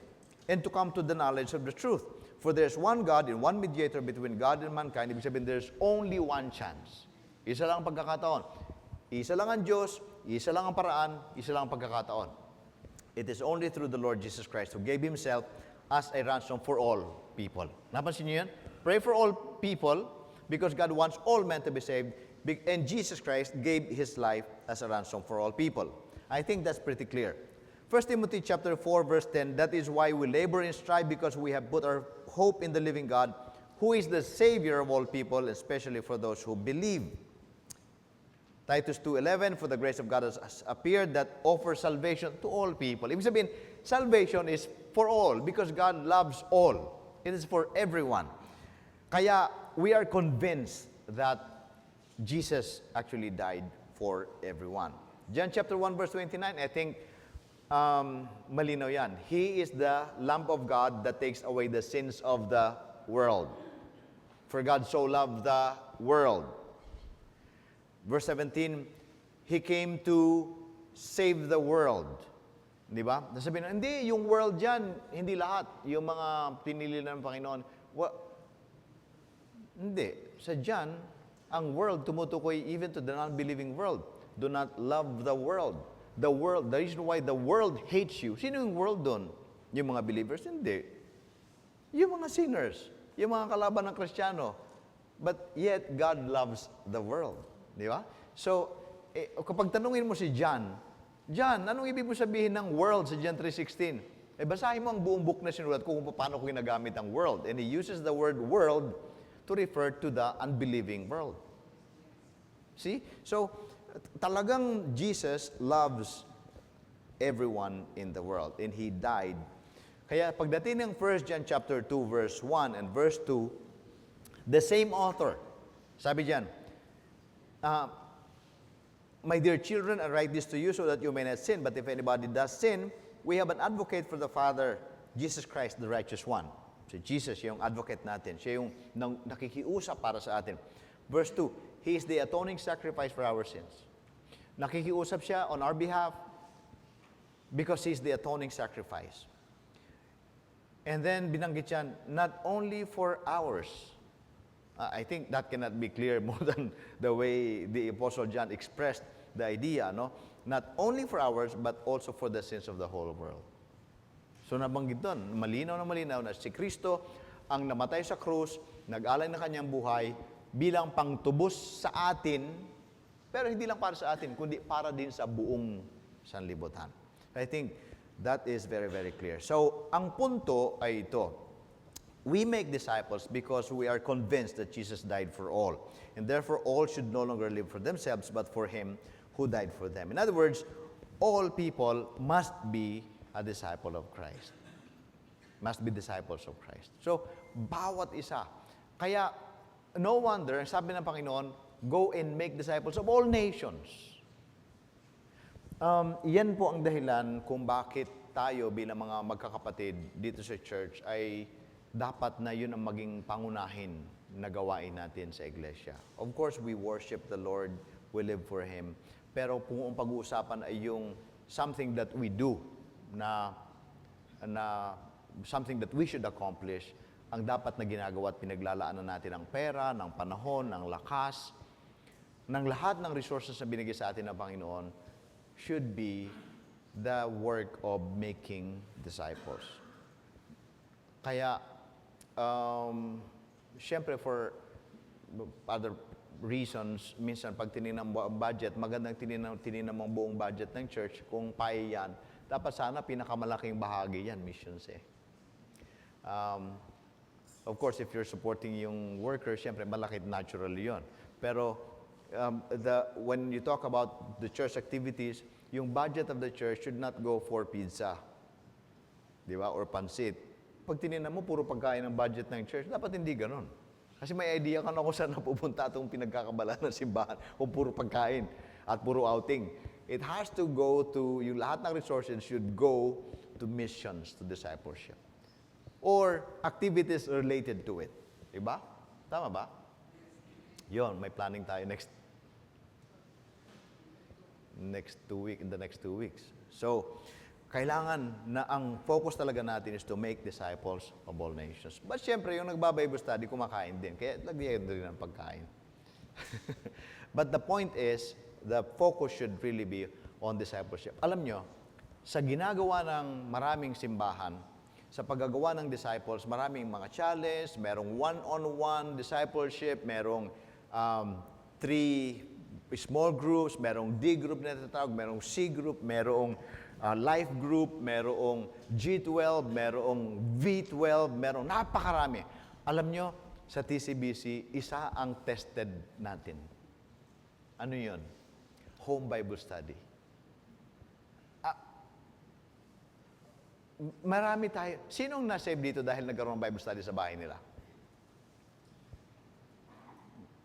and to come to the knowledge of the truth. For there's one God and one mediator between God and mankind. Ibig sabihin, there's only one chance. Isa lang ang pagkakataon. Isa lang ang Diyos, isa lang ang paraan, isa lang ang pagkakataon. It is only through the Lord Jesus Christ who gave Himself as a ransom for all people. Napansin niyo yan? Pray for all people because God wants all men to be saved, and Jesus Christ gave His life as a ransom for all people. I think that's pretty clear. 1 Timothy chapter 4, verse 10, that is why we labor and strive because we have put our hope in the living God, who is the Savior of all people, especially for those who believe. Titus 2:11, for the grace of God has appeared that offers salvation to all people. Ibig sabihin, salvation is for all because God loves all. It is for everyone. Kaya we are convinced that Jesus actually died for everyone. John chapter 1, verse 29, I think malinaw yan. He is the Lamb of God that takes away the sins of the world. For God so loved the world. Verse 17, He came to save the world. Di ba? Nasabihin, hindi, yung world dyan, hindi lahat. Yung mga pinili ng Panginoon. Hindi. Sa dyan, ang world tumutukoy even to the non-believing world. Do not love the world. the world, the reason why the world hates you. Sino yung world doon? Yung mga believers? Hindi. Yung mga sinners. Yung mga kalaban ng Kristiyano. But yet, God loves the world. Di ba? So, kapag tanungin mo si John, anong ibig mo sabihin ng world sa John 3:16? Basahin mo ang buong book na sinulat kung paano ko ginagamit ang world. And he uses the word world to refer to the unbelieving world. See? So, talagang Jesus loves everyone in the world. And He died. Kaya pagdating ng 1 John chapter 2, verse 1 and verse 2, the same author, sabi diyan, my dear children, I write this to you so that you may not sin. But if anybody does sin, we have an advocate for the Father, Jesus Christ, the righteous one. So Jesus, yung advocate natin. Siya yung nakikiusap para sa atin. Verse 2, He is the atoning sacrifice for our sins. Nakikiusap siya on our behalf because He is the atoning sacrifice. And then binanggit siya, not only for ours. I think that cannot be clear more than the way the Apostle John expressed the idea, no? Not only for ours, but also for the sins of the whole world. So nabanggit doon, malinaw na si Kristo ang namatay sa krus, nag-alay ng kanyang buhay bilang pangtubos sa atin, pero hindi lang para sa atin, kundi para din sa buong sanlibutan. I think that is very, very clear. So, ang punto ay ito. We make disciples because we are convinced that Jesus died for all. And therefore, all should no longer live for themselves, but for Him who died for them. In other words, all people must be a disciple of Christ. Must be disciples of Christ. So, bawat isa. Kaya, no wonder, sabi ng Panginoon, go and make disciples of all nations. Yan po ang dahilan kung bakit tayo bilang mga magkakapatid dito sa church ay dapat na yun ang maging pangunahin na gawain natin sa iglesia. Of course, we worship the Lord, we live for Him. Pero kung ang pag-uusapan ay yung something that we do, na something that we should accomplish, ang dapat na ginagawa at pinaglalaanan natin ng pera, ng panahon, ng lakas, ng lahat ng resources na binigay sa atin ng Panginoon, should be the work of making disciples. Kaya, syempre for other reasons, minsan pag tinignan mo ang budget, magandang tinignan mo ang buong budget ng church, kung yan, dapat sana pinakamalaking bahagi yan, missions eh. Of course, if you're supporting yung workers, syempre malaki naturally yon. Pero when you talk about the church activities, yung budget of the church should not go for pizza, di ba, or pansit. Pag tinignan mo, puro pagkain ang budget ng church, dapat hindi ganon. Kasi may idea ka na kung saan napupunta itong pinagkakabalan ng simbahan, kung puro pagkain at puro outing. It has to go to, yung lahat ng resources should go to missions, to discipleship. Or activities related to it. Diba? Tama ba? Yon, may planning tayo in the next 2 weeks. So, kailangan na ang focus talaga natin is to make disciples of all nations. But syempre, yung nagba-Bible study, kumakain din. Kaya lagyan din ng pagkain. But the point is, the focus should really be on discipleship. Alam nyo, sa ginagawa ng maraming simbahan, sa paggagawa ng disciples, maraming mga challenge, merong one-on-one discipleship, merong 3 small groups, merong D group na tatawag, merong C group, merong life group, merong G12, merong V12, merong napakarami. Alam nyo, sa TCBC, isa ang tested natin. Ano yun? Home Bible study. Marami tayo. Sinong na-save dito dahil nagkaroon ng Bible study sa bahay nila?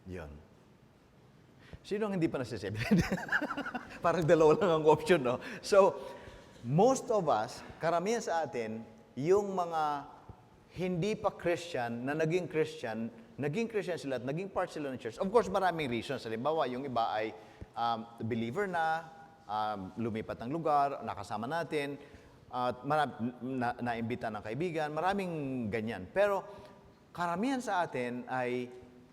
Yun. Sino ang hindi pa na-save? Parang dalawa lang ang option, no? So, most of us, karamihan sa atin, yung mga hindi pa Christian, na naging Christian sila at naging part sila ng church. Of course, maraming reasons. Halimbawa, yung iba ay believer na, lumipat ng lugar, nakasama natin, at naimbita ng kaibigan, maraming ganyan. Pero karamihan sa atin ay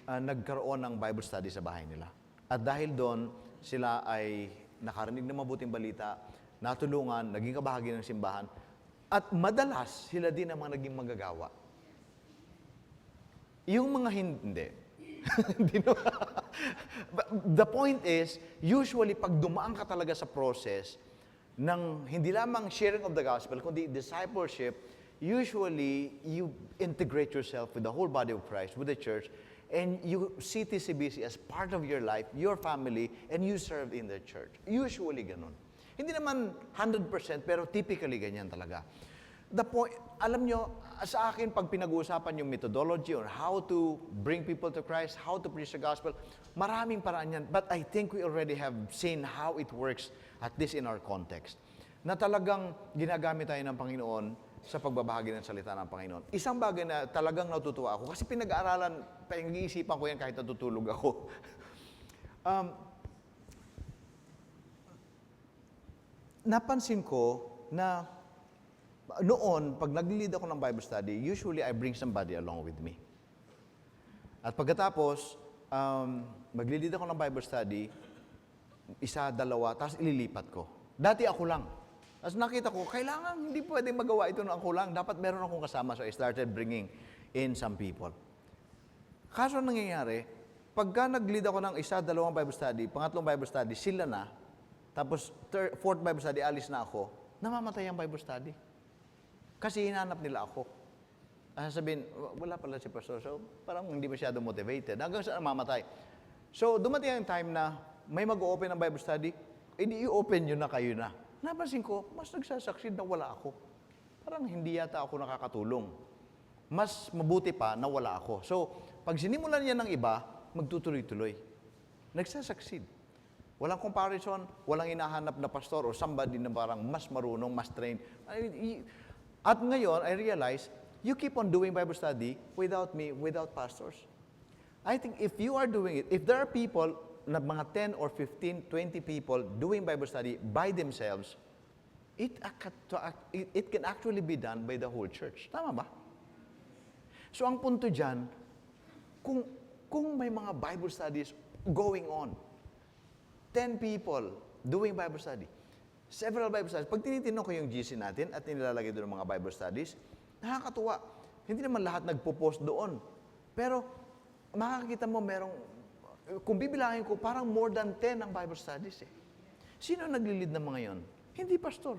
nagkaroon ng Bible study sa bahay nila. At dahil doon, sila ay nakarinig ng mabuting balita, natulungan, naging kabahagi ng simbahan, at madalas sila din ang mga naging manggagawa. Yung mga hindi. Hindi no? But the point is, usually pag dumaan ka talaga sa process ng hindi lamang sharing of the gospel, kundi discipleship, usually you integrate yourself with the whole body of Christ, with the church, and you see TCBC as part of your life, your family, and you serve in the church. Usually ganun. Hindi naman 100%, pero typically ganyan talaga. The point, alam nyo, sa akin, pag pinag-uusapan yung methodology on how to bring people to Christ, how to preach the gospel, maraming paraan yan. But I think we already have seen how it works, at least in our context. Na talagang ginagamit tayo ng Panginoon sa pagbabahagi ng salita ng Panginoon. Isang bagay na talagang natutuwa ako, kasi pinag-aaralan, pinag-iisipan ko yan kahit natutulog ako. Napansin ko na noon, pag nag-lead ako ng Bible study, usually I bring somebody along with me. At pagkatapos, mag-lead ako ng Bible study, isa, dalawa, tapos ililipat ko. Dati ako lang. Tapos nakita ko, kailangan, hindi pwedeng magawa ito ng ako lang. Dapat meron akong kasama. So I started bringing in some people. Kaso nangyayari, pagka nag-lead ako ng isa, dalawang Bible study, pangatlong Bible study, sila na, tapos fourth Bible study, alis na ako, namamatay ang Bible study. Kasi hinanap nila ako. Sabihin, wala pala si pastor. So, parang hindi masyado motivated. Hanggang saan mamatay. So, dumating ang time na may mag-open ng Bible study, hindi i-open yun na kayo na. Napansin ko, mas nagsasucceed na wala ako. Parang hindi yata ako nakakatulong. Mas mabuti pa na wala ako. So, pag sinimulan niya ng iba, magtutuloy-tuloy. Nagsasucceed. Walang comparison, walang hinahanap na pastor or somebody na parang mas marunong, mas trained. At ngayon, I realize, you keep on doing Bible study without me, without pastors. I think if you are doing it, if there are people, na mga 10 or 15, 20 people doing Bible study by themselves, it can actually be done by the whole church. Tama ba? So ang punto dyan, kung may mga Bible studies going on, 10 people doing Bible study, several Bible studies. Pag tinitinong ko yung GC natin at nilalagay doon ng mga Bible studies, nakakatuwa. Hindi naman lahat nagpo-post doon. Pero makakita mo merong, kung bibilangin ko, parang more than 10 ang Bible studies eh. Sino naglilid ng mga yon? Hindi pastor.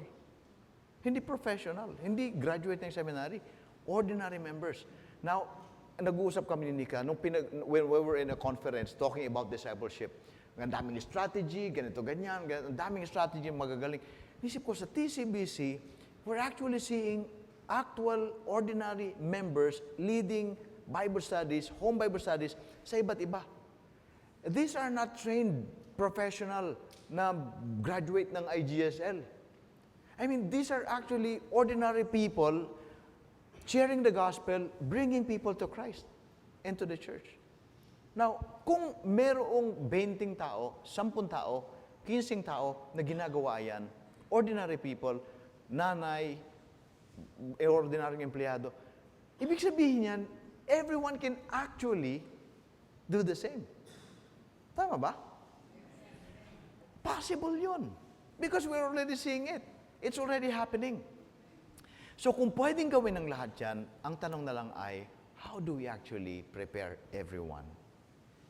Hindi professional. Hindi graduate ng seminary. Ordinary members. Now, nag-uusap kami ni Nika when we were in a conference talking about discipleship. Ang daming strategy, ganito, ganyan, ang daming strategy magagaling. Isip ko, sa TCBC, we're actually seeing actual, ordinary members leading Bible studies, home Bible studies, sa iba't iba. These are not trained professional na graduate ng IGSL. I mean, these are actually ordinary people sharing the gospel, bringing people to Christ and to the church. Now, kung merong 20 tao, 10 tao, 15 tao na ginagawa yan, ordinary people, nanay, ordinary empleyado, ibig sabihin yan, everyone can actually do the same. Tama ba? Possible yun. Because we're already seeing it. It's already happening. So kung pwedeng gawin ng lahat yan, ang tanong na lang ay, how do we actually prepare everyone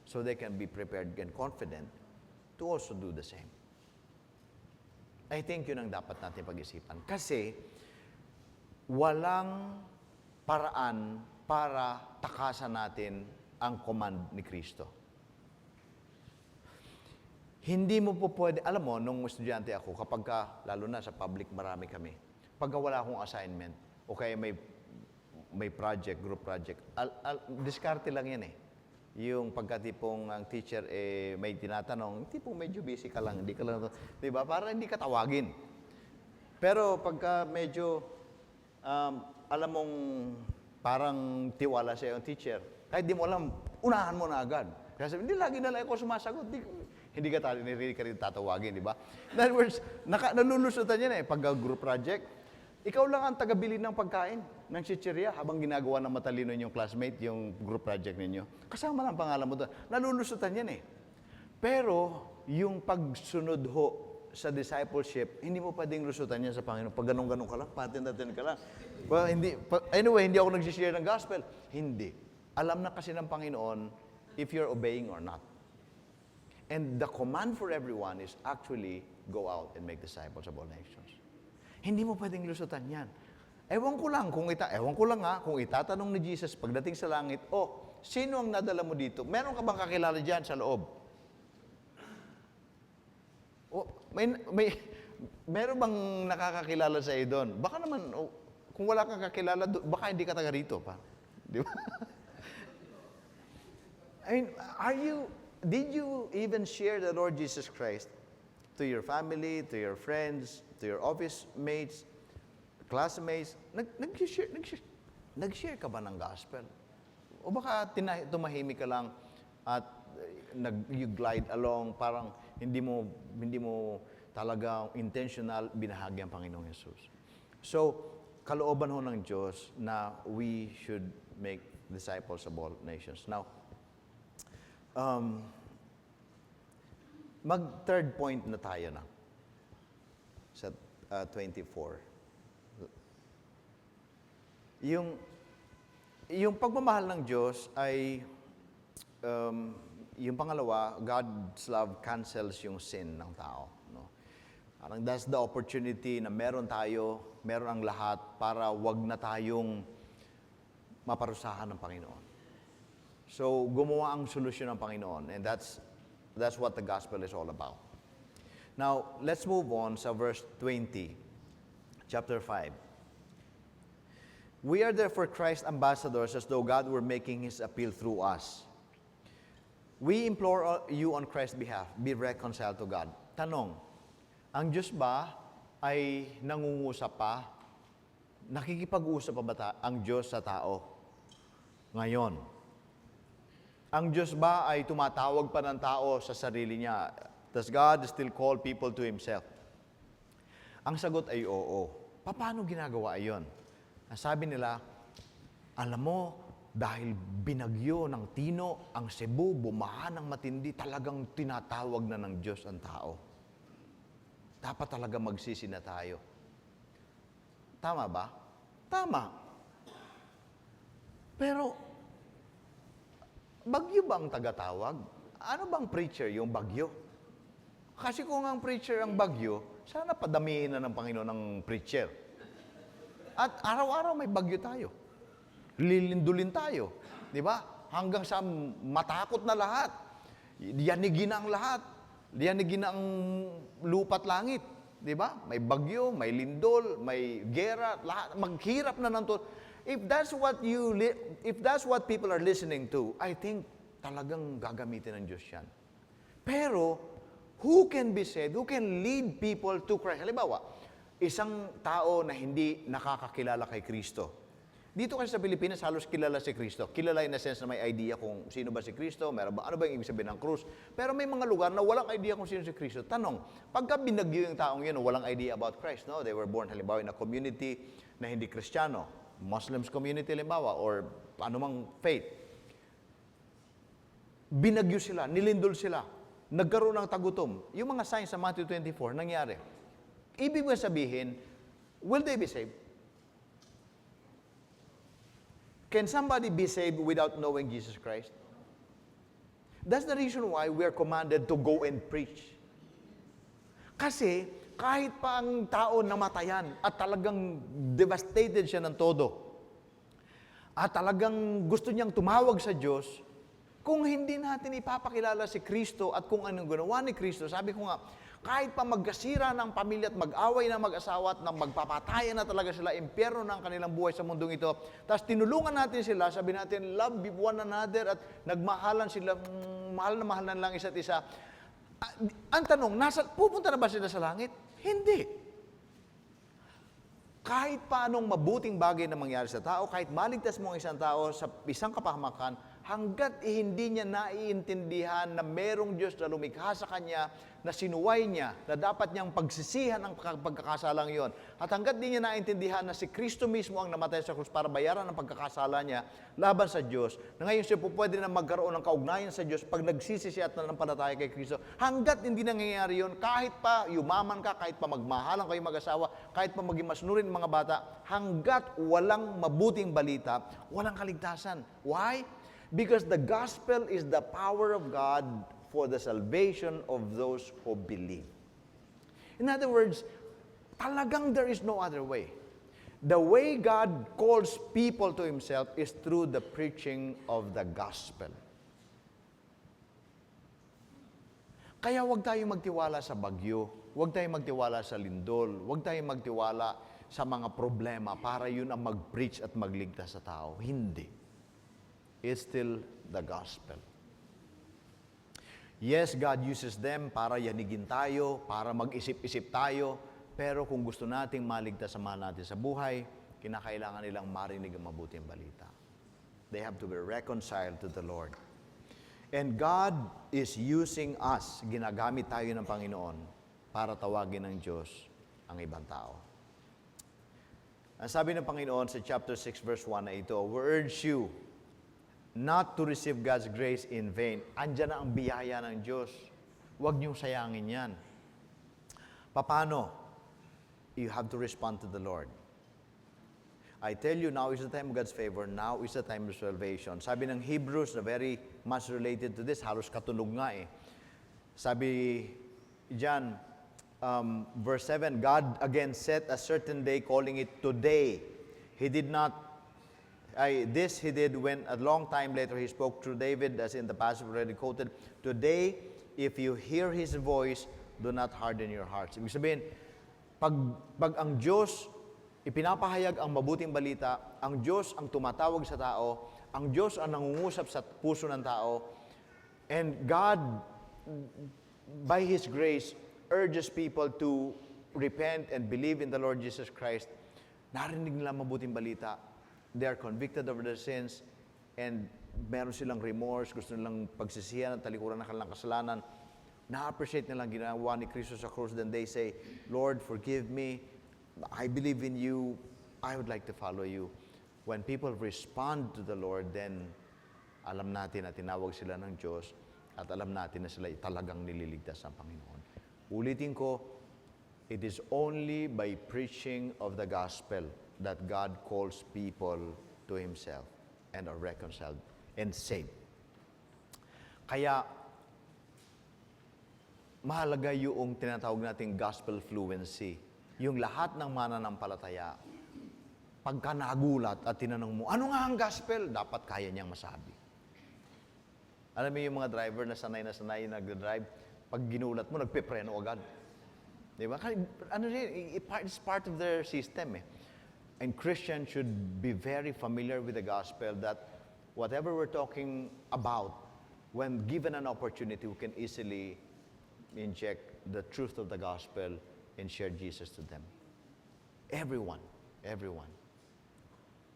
so they can be prepared and confident to also do the same? I think yun ang dapat natin pag-isipan. Kasi walang paraan para takasan natin ang command ni Kristo. Hindi mo po pwede, alam mo, nung estudyante ako, kapag ka, lalo na sa public, marami kami, pagka wala akong assignment, o kaya may project, group project, diskarte lang yan eh. Yung pagkatipong ang teacher may tinatanong, tipong medyo busy ka lang, hindi ka lang, di ba? Para hindi ka tawagin. Pero pagka medyo, alam mong parang tiwala sa'yo ang teacher, kahit di mo alam, unahan mo na agad. Kasi hindi lagi na lang ako sumasagot, hindi ka rin tatawagin, di ba? In other words, nalulusutan yan eh, pagka group project, ikaw lang ang tagabili ng pagkain ng chichirya habang ginagawa ng matalino yung classmate, yung group project ninyo. Kasama lang pangalan mo doon. Nalulusutan yan eh. Pero, yung pagsunod ho sa discipleship, hindi mo pwedeng lusutan yan sa Panginoon. Pag ganun-ganun ka lang, patin-atin ka lang. Well, anyway, hindi ako nag-share ng gospel. Hindi. Alam na kasi ng Panginoon if you're obeying or not. And the command for everyone is actually go out and make disciples of all nations. Hindi mo pwedeng lusutan yan. Ewan ko lang kung itatanong ni Jesus pagdating sa langit, sino ang nadala mo dito? Meron ka bang kakilala diyan sa loob? Meron bang nakakakilala sa iyo doon? Baka naman, kung wala kang kakilala, baka hindi ka taga rito pa. Di ba? I mean, did you even share the Lord Jesus Christ to your family, to your friends, to your office mates, classmates? Nag-share ka ba ng gospel? O baka tumahimik ka lang at you glide along, parang hindi mo talaga intentional binahagi ang Panginoong Jesus. So, kalooban ho ng Diyos na we should make disciples of all nations. Now, mag-third point na tayo na sa 24. Yung pagmamahal ng Diyos ay yung pangalawa, God's love cancels yung sin ng tao. No? Parang that's the opportunity na meron ang lahat para wag na tayong maparusahan ng Panginoon. So, gumawa ang solusyon ng Panginoon. And that's what the gospel is all about. Now, let's move on sa verse 20, chapter 5. We are therefore Christ's ambassadors as though God were making His appeal through us. We implore you on Christ's behalf, be reconciled to God. Tanong, ang Diyos ba ay nangungusap pa? Nakikipag-usap pa ba ang Diyos sa tao ngayon? Ang Diyos ba ay tumatawag pa ng tao sa sarili niya? Does God still call people to Himself? Ang sagot ay oo. Paano ginagawa iyon? Sabi nila, alam mo, dahil binagyo ng Tino, ang Cebu, bumaha ng matindi, talagang tinatawag na ng Diyos ang tao. Dapat talaga magsisi na tayo. Tama ba? Tama. Pero, bagyo ba ang tagatawag? Ano bang preacher yung bagyo? Kasi kung ang preacher ang bagyo, sana padamihin na ng Panginoon ng preacher. At araw-araw may bagyo tayo. Lilindulin tayo. Di ba? Hanggang sa matakot na lahat. Yanigin na ang lahat. Yanigin na ang lupa't langit. Di ba? May bagyo, may lindol, may gera, lahat. Maghirap na ng to. If that's what people are listening to, I think talagang gagamitin ng Diyos yan. Pero, who can be saved? Who can lead people to Christ? Halimbawa, isang tao na hindi nakakakilala kay Kristo. Dito kasi sa Pilipinas, halos kilala si Kristo. Kilala in a sense na may idea kung sino ba si Kristo, ano ba yung ibig sabihin ng krus. Pero may mga lugar na walang idea kung sino si Kristo. Tanong, pagka binagyo yung taong yun, walang idea about Christ, no? They were born, halimbawa, in a community na hindi Kristiyano, Muslims community, halimbawa, or anumang faith. Binagyo sila, nilindol sila, nagkaroon ng tagutom. Yung mga signs sa Matthew 24, nangyari. Ibig sabihin, will they be saved? Can somebody be saved without knowing Jesus Christ? That's the reason why we are commanded to go and preach. Kasi kahit pa ang tao namatayan at talagang devastated siya ng todo, at talagang gusto niyang tumawag sa Diyos, kung hindi natin ipapakilala si Kristo at kung anong ginawa ni Kristo, sabi ko nga, kahit pa magkasira ng pamilya at mag-away na mag-asawa at magpapatayan na talaga sila, impyerno ng kanilang buhay sa mundong ito, tapos tinulungan natin sila, sabi natin, love one another, at nagmahalan sila, mahal na lang isa't isa. Ang tanong, pupunta na ba sila sa langit? Hindi. Kahit pa anong mabuting bagay na mangyari sa tao, kahit maligtas mo ang isang tao sa isang kapahamakan, hanggat hindi niya naiintindihan na merong Diyos na lumikha sa kanya, na sinuway niya, na dapat niyang pagsisihan ang pagkakasalang yon. At hanggat di niya naiintindihan na si Kristo mismo ang namatay sa krus para bayaran ang pagkakasala niya laban sa Diyos, na ngayon siya po pwede na magkaroon ng kaugnayan sa Diyos pag nagsisi siya at nanampalataya kay Kristo. Hanggat hindi nangyayari yon, kahit pa yumaman ka, kahit pa magmahalan kayo mag-asawa, kahit pa maging masunurin mga bata, hanggat walang mabuting balita, walang kaligtasan. Why? Because the gospel is the power of God for the salvation of those who believe. In other words, talagang there is no other way. The way God calls people to Himself is through the preaching of the gospel. Kaya huwag tayong magtiwala sa bagyo, huwag tayong magtiwala sa lindol, huwag tayong magtiwala sa mga problema para yun ang mag-preach at magligtas sa tao. Hindi. It's still the gospel. Yes, God uses them para yanigin tayo, para mag-isip-isip tayo, pero kung gusto nating maligtas sa mahal natin sa buhay, kinakailangan nilang marinig ang mabuting balita. They have to be reconciled to the Lord. And God is using us, ginagamit tayo ng Panginoon para tawagin ng Diyos ang ibang tao. Ang sabi ng Panginoon sa chapter 6 verse 1 na ito, we urge you not to receive God's grace in vain. Andiyan na ang biyaya ng Diyos. Huwag niyong sayangin yan. Paano? You have to respond to the Lord. I tell you, now is the time of God's favor. Now is the time of salvation. Sabi ng Hebrews, na very much related to this, halos katunog nga eh. Sabi dyan, verse 7, God again set a certain day, calling it today. He did this he did when a long time later he spoke through David, as in the passage already quoted. Today, if you hear His voice, do not harden your hearts. Ibig sabihin, pag ang Diyos ipinapahayag ang mabuting balita, ang Diyos ang tumatawag sa tao, ang Diyos ang nangungusap sa puso ng tao, and God, by His grace, urges people to repent and believe in the Lord Jesus Christ. Narinig nila mabuting balita. They are convicted of their sins, and meron silang remorse, gusto nilang pagsisihan at talikuran ng kanilang kasalanan. Na-appreciate nilang ginawa ni Kristo sa krus, then they say, Lord, forgive me. I believe in you. I would like to follow you. When people respond to the Lord, then alam natin na tinawag sila ng Diyos at alam natin na sila talagang nililigtas ng Panginoon. Ulitin ko, it is only by preaching of the gospel that God calls people to Himself and are reconciled and saved. Kaya, mahalaga yung tinatawag nating gospel fluency. Yung lahat ng mananampalataya, pagka nagulat at tinanong mo, ano nga ang gospel? Dapat kaya niyang masabi. Alam mo yung mga driver na sanay nag-drive, pag ginulat mo, nagpepreno agad. Di ba? Ano rin, it's part of their system eh. And Christians should be very familiar with the gospel that whatever we're talking about, when given an opportunity, we can easily inject the truth of the gospel and share Jesus to them. Everyone.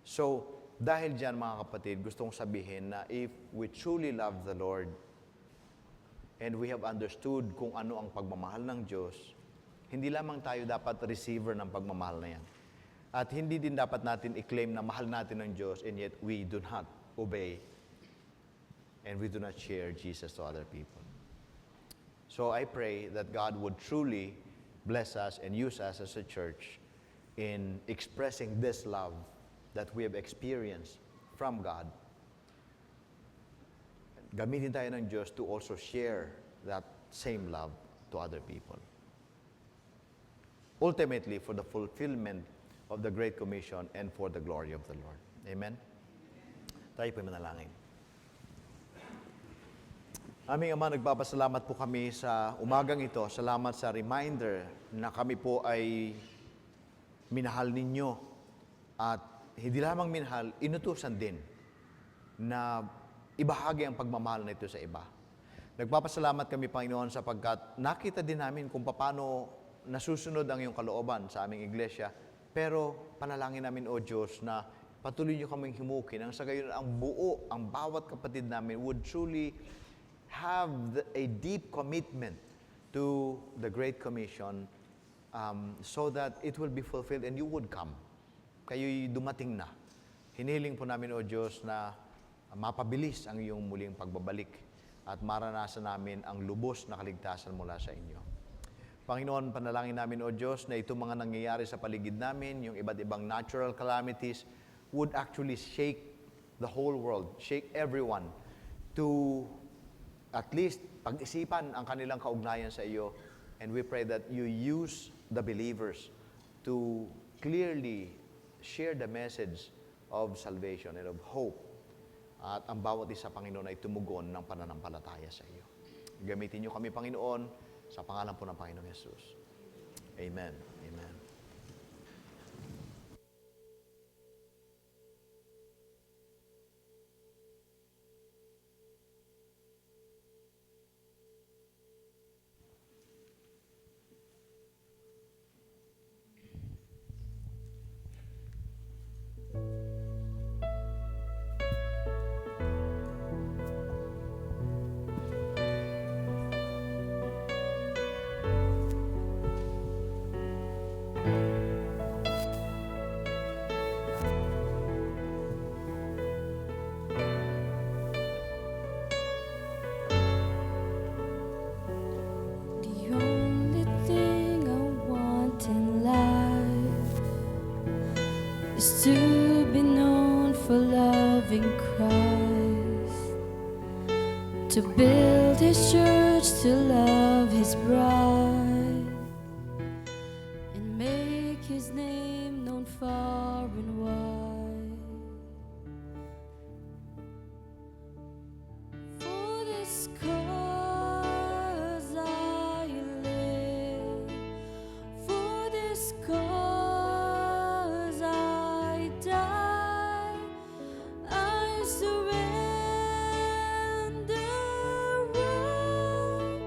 So, dahil dyan mga kapatid, gusto kong sabihin na if we truly love the Lord and we have understood kung ano ang pagmamahal ng Diyos, hindi lamang tayo dapat receiver ng pagmamahal na yan. At hindi din dapat natin i-claim na mahal natin ng Diyos and yet we do not obey and we do not share Jesus to other people. So I pray that God would truly bless us and use us as a church in expressing this love that we have experienced from God. Gamitin tayo ng Diyos to also share that same love to other people. Ultimately, for the fulfillment of the Great Commission and for the glory of the Lord. Amen? Tayo po manalangin. Aming Ama, nagpapasalamat po kami sa umagang ito. Salamat sa reminder na kami po ay minahal ninyo. At hindi lamang minahal, inutusan din na ibahagi ang pagmamahal na ito sa iba. Nagpapasalamat kami, Panginoon, sapagkat nakita din namin kung paano nasusunod ang iyong kalooban sa aming iglesia. Pero panalangin namin, O Diyos, na patuloy niyo kaming himukin. Ang sa gayon, ang buo, ang bawat kapatid namin would truly have a deep commitment to the Great Commission so that it will be fulfilled and you would come. Kayo'y dumating na. Hinihiling po namin, O Diyos, na mapabilis ang iyong muling pagbabalik at maranasan namin ang lubos na kaligtasan mula sa inyo. Panginoon, panalangin namin, O Diyos, na itong mga nangyayari sa paligid namin, yung iba't ibang natural calamities, would actually shake the whole world, shake everyone to at least pag-isipan ang kanilang kaugnayan sa iyo. And we pray that you use the believers to clearly share the message of salvation and of hope. At ang bawat isa, Panginoon, ay tumugon ng pananampalataya sa iyo. Gamitin niyo kami, Panginoon, sa pangalan po ng Panginoong Yesus. Amen. Amen. The only thing I want in life is to be known for loving Christ, to build His church, to love His bride, and make His name known far and wide. For this cause I live, for this cause I die. I surrender all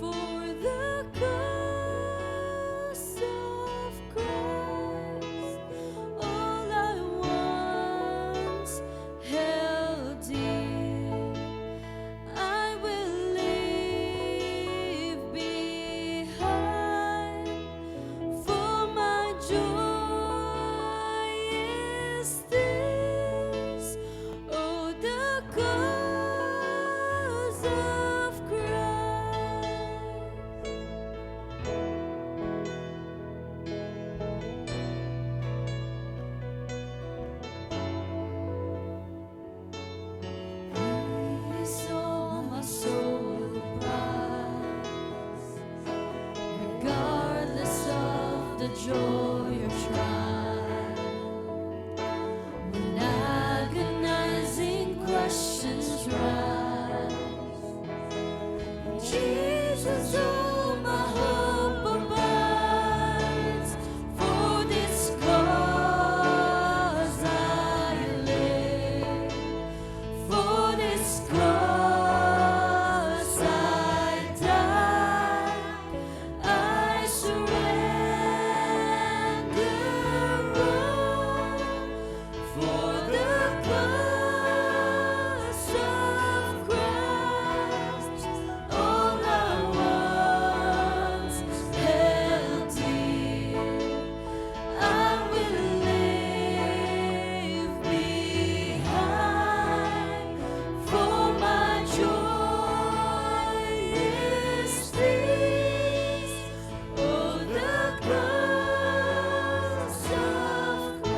for the cause of Christ. All I once held dear, I will leave behind. For my joy is this, oh, the cause of Christ. He saw my soul rise, regardless of the joy or trial. When agonizing questions rise, Jesus, all my hope abides. For this cause I live, for this cause I die. I surrender all for the cause of Christ. All I once held dear, I will leave behind. For my joy is this, oh, the cause of Christ.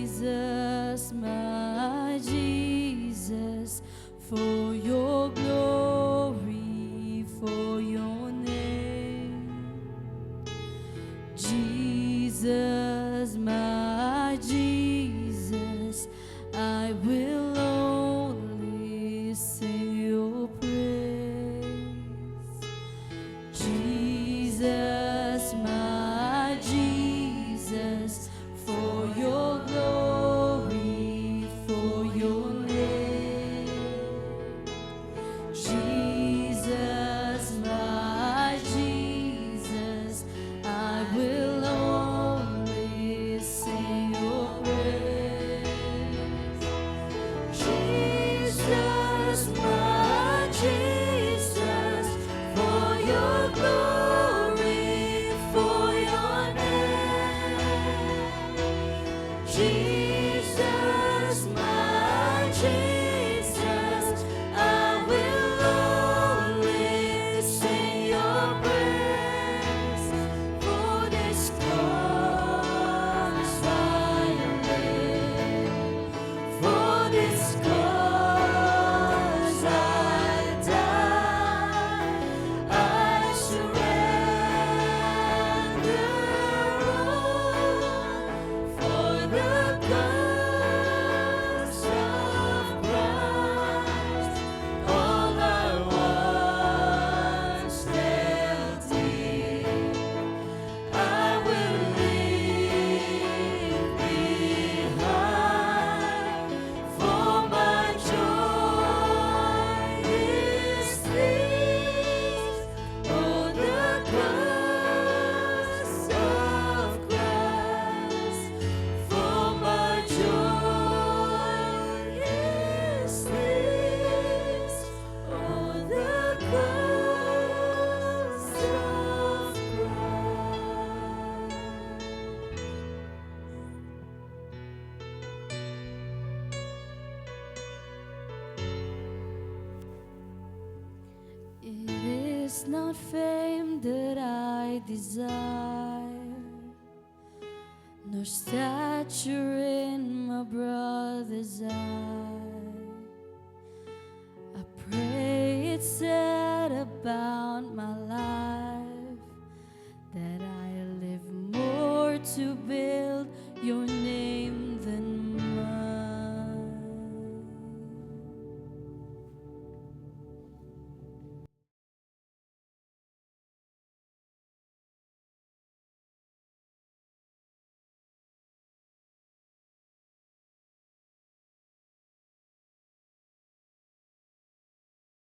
Jesus, my Jesus, for your glory, for your name. Jesus, my Jesus, I will only sing your praise. Jesus, my Jesus, for your glory, for your name. Jesus, my Jesus, It's not fame that I desire, nor stature in my brother's eye. I pray it's said about my life that I live more to build your